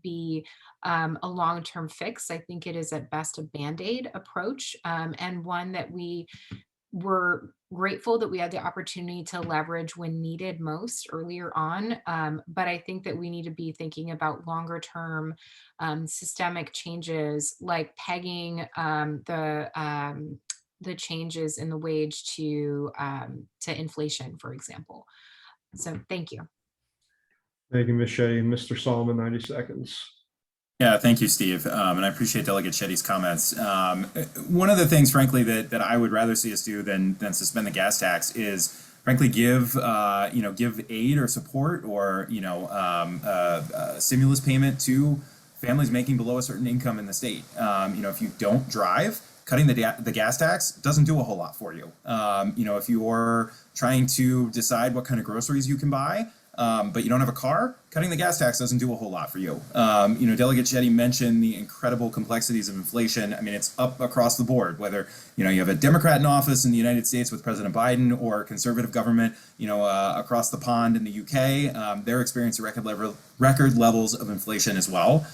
be a long-term fix. I think it is at best a Band-Aid approach, and one that we're grateful that we had the opportunity to leverage when needed most earlier on. But I think that we need to be thinking about longer term systemic changes, like pegging the changes in the wage to inflation, for example. So thank you. Thank you, Ms. Shetty. Mr. Solomon, 90 seconds. Yeah, thank you, Steve. And I appreciate Delegate Shetty's comments. One of the things, frankly, that I would rather see us do than suspend the gas tax is, frankly, give aid or support or stimulus payment to families making below a certain income in the state. If you don't drive, cutting the gas tax doesn't do a whole lot for you. If you're trying to decide what kind of groceries you can buy, but you don't have a car, cutting the gas tax doesn't do a whole lot for you. Delegate Shetty mentioned the incredible complexities of inflation. I mean, it's up across the board, whether, you have a Democrat in office in the United States with President Biden or conservative government, across the pond in the UK, they're experiencing record levels of inflation as well.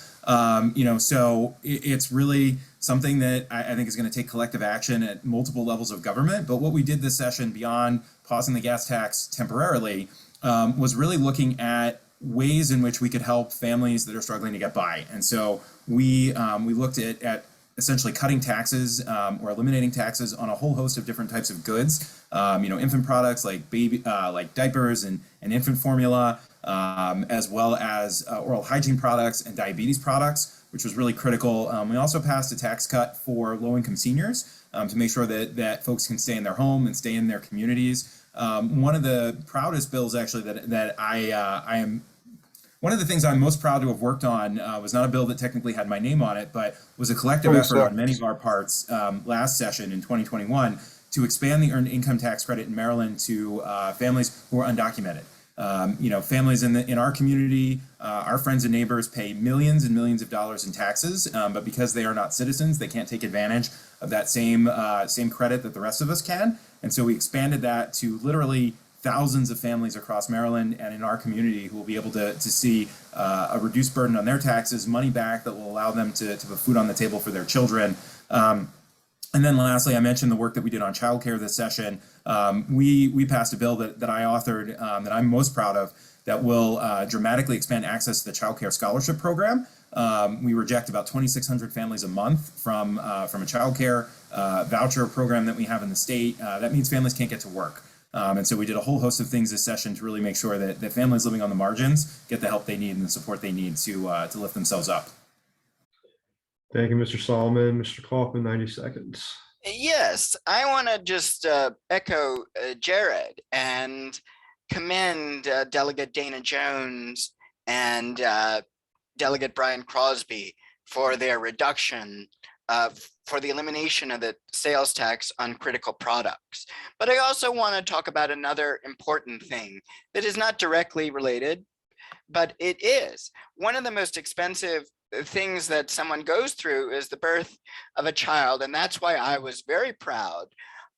So it's really something that I think is going to take collective action at multiple levels of government. But what we did this session, beyond pausing the gas tax temporarily, was really looking at ways in which we could help families that are struggling to get by. And so we looked at essentially cutting taxes or eliminating taxes on a whole host of different types of goods. Infant products like diapers and infant formula, as well as oral hygiene products and diabetes products, which was really critical. We also passed a tax cut for low-income seniors to make sure that folks can stay in their home and stay in their communities. One of the proudest bills, actually, that I am, one of the things I'm most proud to have worked on was not a bill that technically had my name on it, but was a collective effort on many of our parts last session in 2021 to expand the earned income tax credit in Maryland to families who are undocumented. Families in our community, our friends and neighbors pay millions and millions of dollars in taxes, but because they are not citizens, they can't take advantage of that same credit that the rest of us can. And so we expanded that to literally thousands of families across Maryland and in our community who will be able to see a reduced burden on their taxes, money back that will allow them to put food on the table for their children. And then lastly, I mentioned the work that we did on childcare this session. We passed a bill that I authored that I'm most proud of that will dramatically expand access to the childcare scholarship program. We reject about 2,600 families a month from a childcare voucher program that we have in the state. That means families can't get to work. And so we did a whole host of things this session to really make sure that families living on the margins get the help they need and the support they need to lift themselves up. Thank you, Mr. Solomon. Mr. Kaufman, 90 seconds. Yes, I want to just echo Jared and commend Delegate Dana Jones and Delegate Brian Crosby for their reduction, for the elimination of the sales tax on critical products. But I also want to talk about another important thing that is not directly related, but it is. One of the most expensive things that someone goes through is the birth of a child. And that's why I was very proud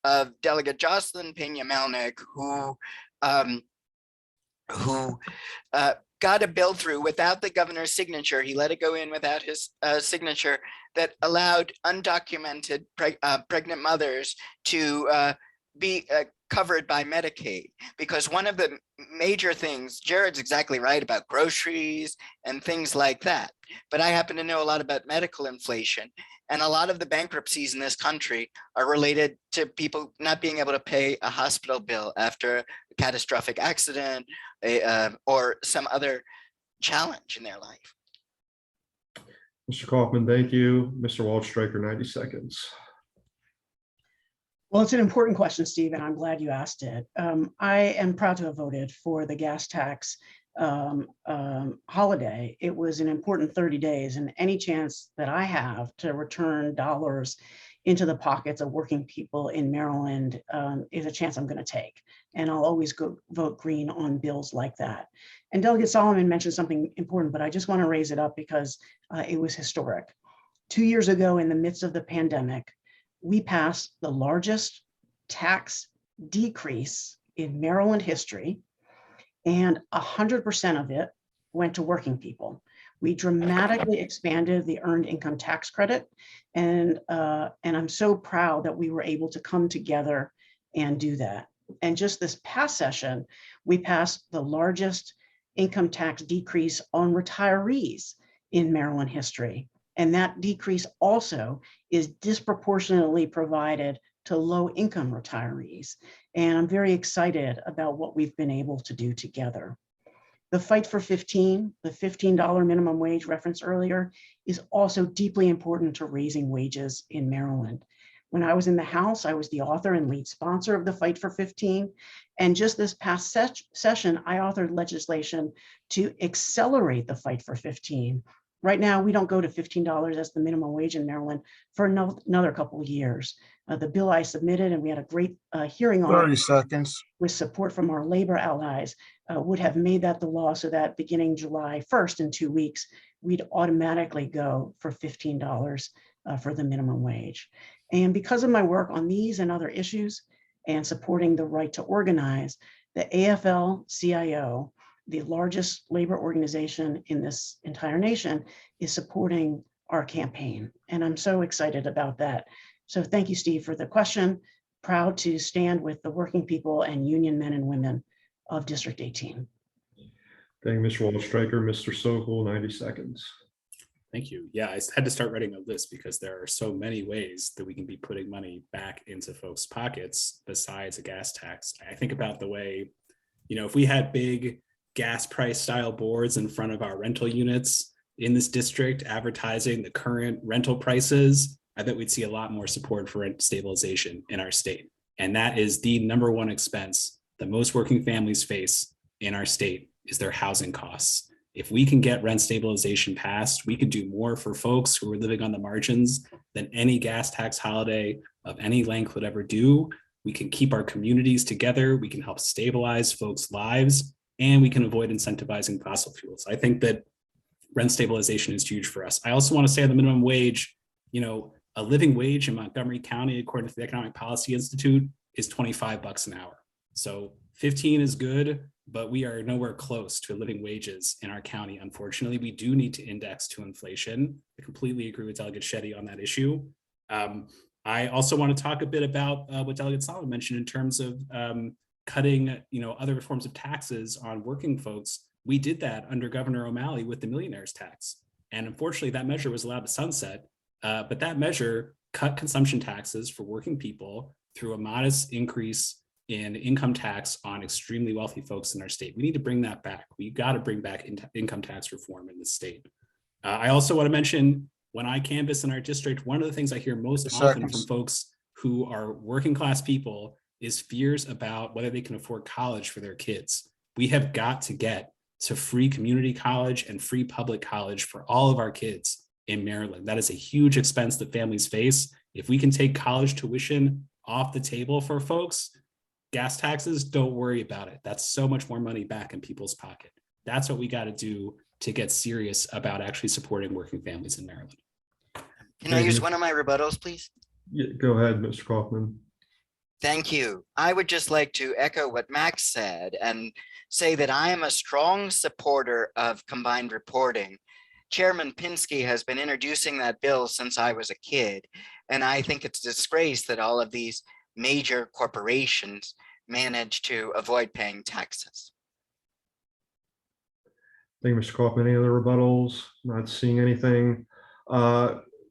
of Delegate Jocelyn Pena-Melnick, who got a bill through without the governor's signature. He let it go in without his signature that allowed undocumented pregnant mothers to be covered by Medicaid. Because one of the major things, Jared's exactly right about groceries and things like that, but I happen to know a lot about medical inflation, and a lot of the bankruptcies in this country are related to people not being able to pay a hospital bill after a catastrophic accident or some other challenge in their life. Mr. Kaufman, thank you. Mr. Waldstreicher, 90 seconds. Well, it's an important question, Steve, and I'm glad you asked it. I am proud to have voted for the gas tax holiday. It was an important 30 days, and any chance that I have to return dollars into the pockets of working people in Maryland is a chance I'm going to take. And I'll always go vote green on bills like that. And Delegate Solomon mentioned something important, but I just want to raise it up because it was historic. 2 years ago, in the midst of the pandemic, we passed the largest tax decrease in Maryland history, and 100% of it went to working people. We dramatically expanded the earned income tax credit, and I'm so proud that we were able to come together and do that. And just this past session, we passed the largest income tax decrease on retirees in Maryland history. And that decrease also is disproportionately provided to low-income retirees. And I'm very excited about what we've been able to do together. The fight for 15, the $15 minimum wage referenced earlier, is also deeply important to raising wages in Maryland. When I was in the House, I was the author and lead sponsor of the fight for 15. And just this past session, I authored legislation to accelerate the fight for 15. Right now, we don't go to $15 as the minimum wage in Maryland for another couple of years. The bill I submitted, and we had a great hearing on 30 it, seconds. with support from our labor allies, would have made that the law so that beginning July 1st in 2 weeks, we'd automatically go for $15 for the minimum wage. And because of my work on these and other issues and supporting the right to organize, the AFL-CIO, the largest labor organization in this entire nation, is supporting our campaign. And I'm so excited about that. So thank you, Steve, for the question. Proud to stand with the working people and union men and women of District 18. Thank you, Mr. Waldstreicher. Mr. Sokol, 90 seconds. Thank you. Yeah, I had to start writing a list because there are so many ways that we can be putting money back into folks' pockets besides a gas tax. I think about the way, if we had big gas price style boards in front of our rental units in this district advertising the current rental prices, I bet we'd see a lot more support for rent stabilization in our state. And that is the number one expense that most working families face in our state is their housing costs. If we can get rent stabilization passed, we could do more for folks who are living on the margins than any gas tax holiday of any length would ever do. We can keep our communities together. We can help stabilize folks' lives, and we can avoid incentivizing fossil fuels. I think that rent stabilization is huge for us. I also want to say on the minimum wage, a living wage in Montgomery County, according to the Economic Policy Institute, is $25 an hour. So 15 is good, but we are nowhere close to living wages in our county. Unfortunately, we do need to index to inflation. I completely agree with Delegate Shetty on that issue. I also want to talk a bit about what Delegate Solomon mentioned in terms of cutting, other forms of taxes on working folks. We did that under Governor O'Malley with the millionaire's tax. And unfortunately, that measure was allowed to sunset. But that measure cut consumption taxes for working people through a modest increase in income tax on extremely wealthy folks in our state. We need to bring that back. We got to bring back income tax reform in the state. I also want to mention, when I canvass in our district, one of the things I hear most often from folks who are working class people is fears about whether they can afford college for their kids. We have got to get to free community college and free public college for all of our kids in Maryland. That is a huge expense that families face. If we can take college tuition off the table for folks, gas taxes, don't worry about it. That's so much more money back in people's pocket. That's what we got to do to get serious about actually supporting working families in Maryland. Can I use one of my rebuttals, please? Yeah, go ahead, Mr. Kaufman. Thank you. I would just like to echo what Max said and say that I am a strong supporter of combined reporting. Chairman Pinsky has been introducing that bill since I was a kid, and I think it's a disgrace that all of these major corporations manage to avoid paying taxes. Thank you, Mr. Kaufman. Any other rebuttals? Not seeing anything.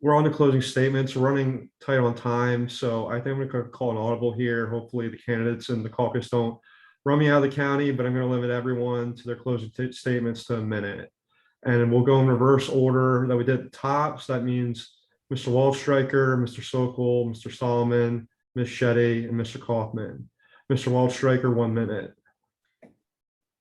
We're on to closing statements. We're running tight on time, so I think I'm going to call an audible here. Hopefully the candidates in the caucus don't run me out of the county, but I'm going to limit everyone to their closing statements to a minute. And we'll go in reverse order that we did at the top. So that means Mr. Waldstreicher, Mr. Sokol, Mr. Solomon, Ms. Shetty, and Mr. Kaufman. Mr. Waldstreicher, 1 minute.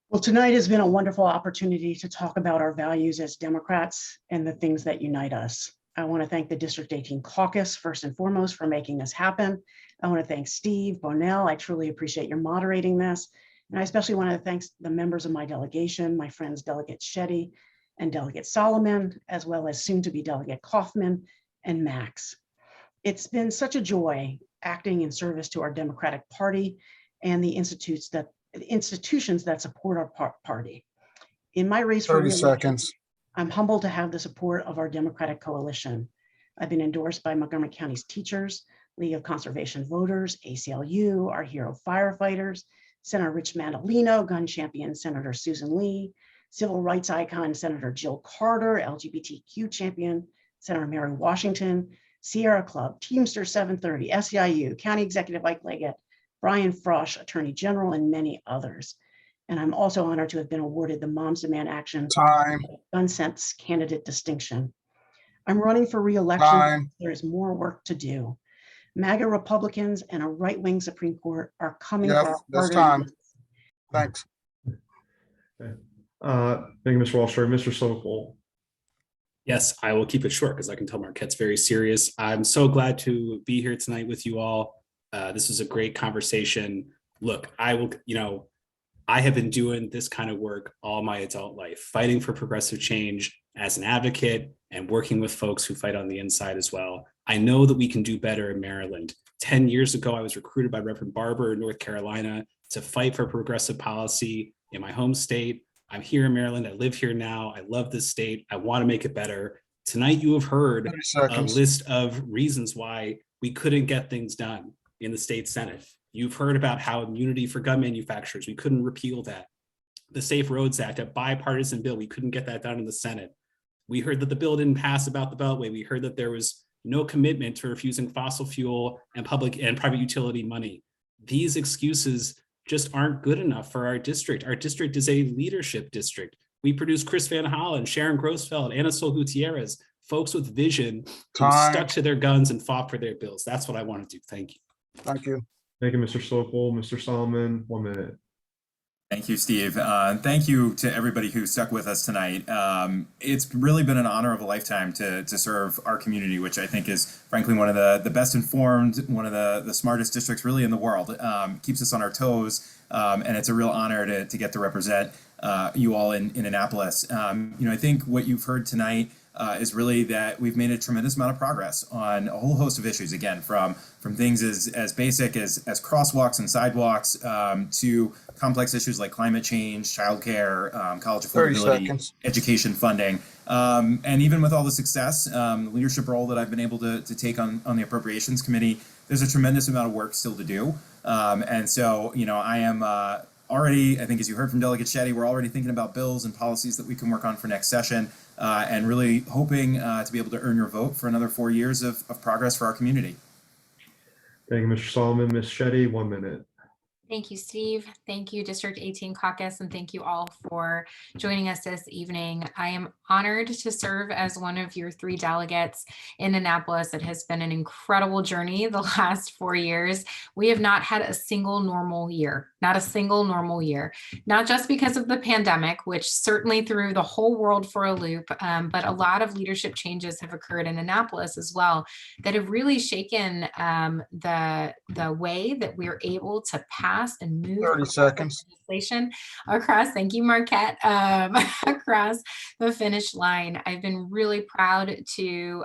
Well, tonight has been a wonderful opportunity to talk about our values as Democrats and the things that unite us. I want to thank the District 18 caucus first and foremost for making this happen. I want to thank Steve Bonell. I truly appreciate your moderating this. And I especially want to thank the members of my delegation, my friends Delegate Shetty and Delegate Solomon, as well as soon to be Delegate Kaufman and Max. It's been such a joy acting in service to our Democratic Party and the institutions that support our party. In my race for 30 re-election, seconds. I'm humbled to have the support of our Democratic coalition. I've been endorsed by Montgomery County's teachers, League of Conservation Voters, ACLU, our hero firefighters, Senator Rich Mandolino, gun champion Senator Susan Lee, civil rights icon Senator Jill Carter, LGBTQ champion Senator Mary Washington, Sierra Club, Teamster 730, SEIU, County Executive Mike Leggett, Brian Frosch, Attorney General, and many others. And I'm also honored to have been awarded the Moms Demand Action Time. Gun Sense Candidate Distinction. I'm running for re-election. Time. There is more work to do. MAGA Republicans and a right-wing Supreme Court are coming for Yes, our that's hard-earned time. Thanks. Thank you, Mr. Waldstreicher. Mr. Sokol. Yes, I will keep it short because I can tell Marquette's very serious. I'm so glad to be here tonight with you all. This was a great conversation. Look, I have been doing this kind of work all my adult life, fighting for progressive change as an advocate and working with folks who fight on the inside as well. I know that we can do better in Maryland. 10 years ago, I was recruited by Reverend Barber in North Carolina to fight for progressive policy in my home state. I'm here in Maryland. I live here now. I love this state. I want to make it better. Tonight, you have heard 30 a seconds. list of reasons why we couldn't get things done in the state Senate. You've heard about how immunity for gun manufacturers, we couldn't repeal that. The Safe Roads Act, a bipartisan bill, we couldn't get that done in the Senate. We heard that the bill didn't pass about the Beltway. We heard that there was no commitment to refusing fossil fuel and public and private utility money. These excuses just aren't good enough for our district. Our district is a leadership district. We produce Chris Van Hollen, Sharon Grossfeld, Ana Sol Gutierrez, folks with vision who Time. stuck to their guns and fought for their bills. That's what I want to do. Thank you. Thank you. Thank you, Mr. Sokol. Mr. Solomon, 1 minute. Thank you, Steve. Thank you to everybody who stuck with us tonight. It's really been an honor of a lifetime to serve our community, which I think is frankly one of the best informed, one of the smartest districts really in the world. Keeps us on our toes, and it's a real honor to get to represent you all in Annapolis. I think what you've heard tonight is really that we've made a tremendous amount of progress on a whole host of issues, again, from things as basic as crosswalks and sidewalks to complex issues like climate change, childcare, college 30 affordability, seconds. education funding. And even with all the success, the leadership role that I've been able to take on the Appropriations Committee, there's a tremendous amount of work still to do. And so, I am already, I think as you heard from Delegate Shetty, we're already thinking about bills and policies that we can work on for next session, and really hoping to be able to earn your vote for another 4 years of progress for our community. Thank you, Mr. Solomon. Ms. Shetty, 1 minute. Thank you, Steve. Thank you, District 18 Caucus, and thank you all for joining us this evening. I am honored to serve as one of your 3 delegates in Annapolis. It has been an incredible journey the last 4 years. We have not had a single normal year, not a single normal year, not just because of the pandemic, which certainly threw the whole world for a loop, but a lot of leadership changes have occurred in Annapolis as well that have really shaken the way that we're able to pass and move 30 seconds. legislation across, thank you, Marquette, across the finish line. I've been really proud to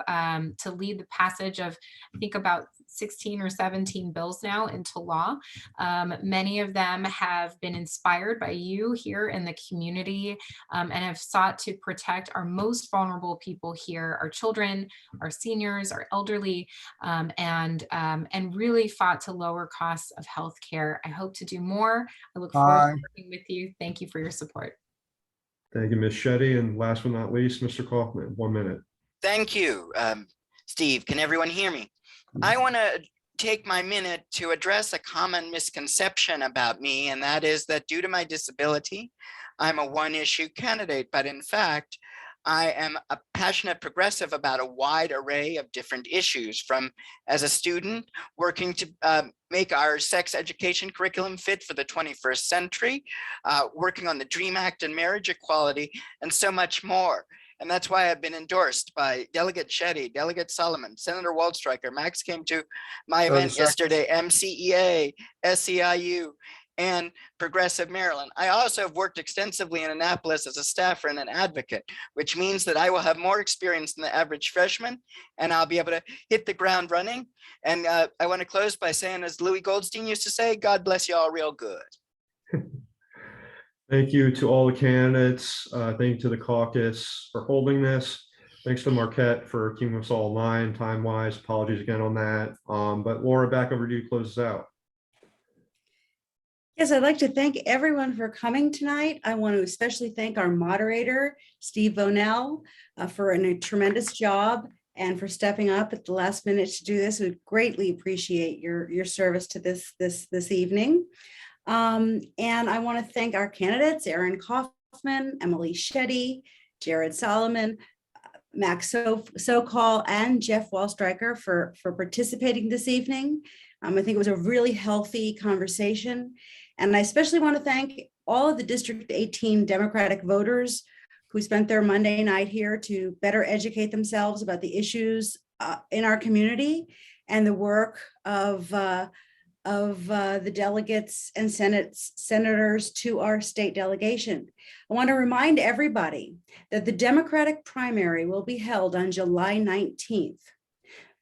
lead the passage of, I think, about 16 or 17 bills now into law. Many of them have been inspired by you here in the community, and have sought to protect our most vulnerable people here, our children, our seniors, our elderly, and really fought to lower costs of healthcare. I hope to do more. I look forward to working with you. Thank you for your support. Thank you, Ms. Shetty. And last but not least, Mr. Kaufman, 1 minute. Thank you, Steve. Can everyone hear me? I want to take my minute to address a common misconception about me, and that is that due to my disability, I'm a one-issue candidate. But in fact, I am a passionate progressive about a wide array of different issues, from as a student working to make our sex education curriculum fit for the 21st century, working on the DREAM Act and marriage equality, and so much more. And that's why I've been endorsed by Delegate Shetty, Delegate Solomon, Senator Waldstreicher. Max came to my 30 event seconds. yesterday, MCEA, SEIU, and Progressive Maryland. I also have worked extensively in Annapolis as a staffer and an advocate, which means that I will have more experience than the average freshman, and I'll be able to hit the ground running. And I want to close by saying, as Louis Goldstein used to say, God bless you all real good. Thank you to all the candidates. Thank you to the caucus for holding this. Thanks to Marquette for keeping us all in line time-wise. Apologies again on that. But Laura, back over to you to close this out. Yes, I'd like to thank everyone for coming tonight. I want to especially thank our moderator, Steve Vonell, for a tremendous job and for stepping up at the last minute to do this. We greatly appreciate your service to this evening. And I want to thank our candidates, Aaron Kaufman, Emily Shetty, Jared Solomon, Max Sokol, and Jeff Waldstreicher for participating this evening. I think it was a really healthy conversation. And I especially want to thank all of the District 18 Democratic voters who spent their Monday night here to better educate themselves about the issues in our community and the work of the delegates and senators to our state delegation. I want to remind everybody that the Democratic primary will be held on July 19th.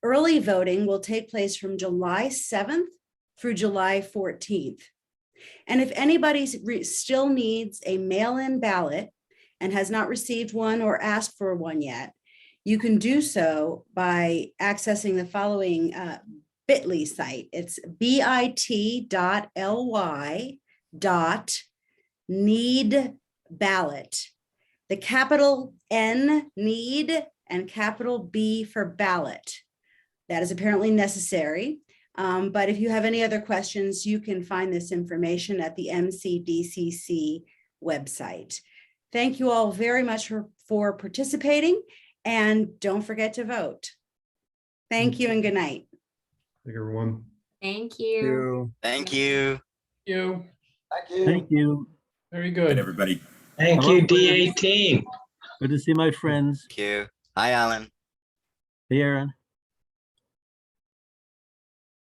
Early voting will take place from July 7th through July 14th. And if anybody still needs a mail-in ballot and has not received one or asked for one yet, you can do so by accessing the following bit.ly site. It's bit.ly.need-ballot. The capital N, need, and capital B for ballot. That is apparently necessary. But if you have any other questions, you can find this information at the MCDCC website. Thank you all very much for participating, and don't forget to vote. Thank you and good night. Thank you, everyone. Thank you. Thank you. You. Thank you. Very Good, good. everybody. Thank Hello, you, friends. D18. Good to see my friends. Thank you. Hi, Alan. Hey, Aaron.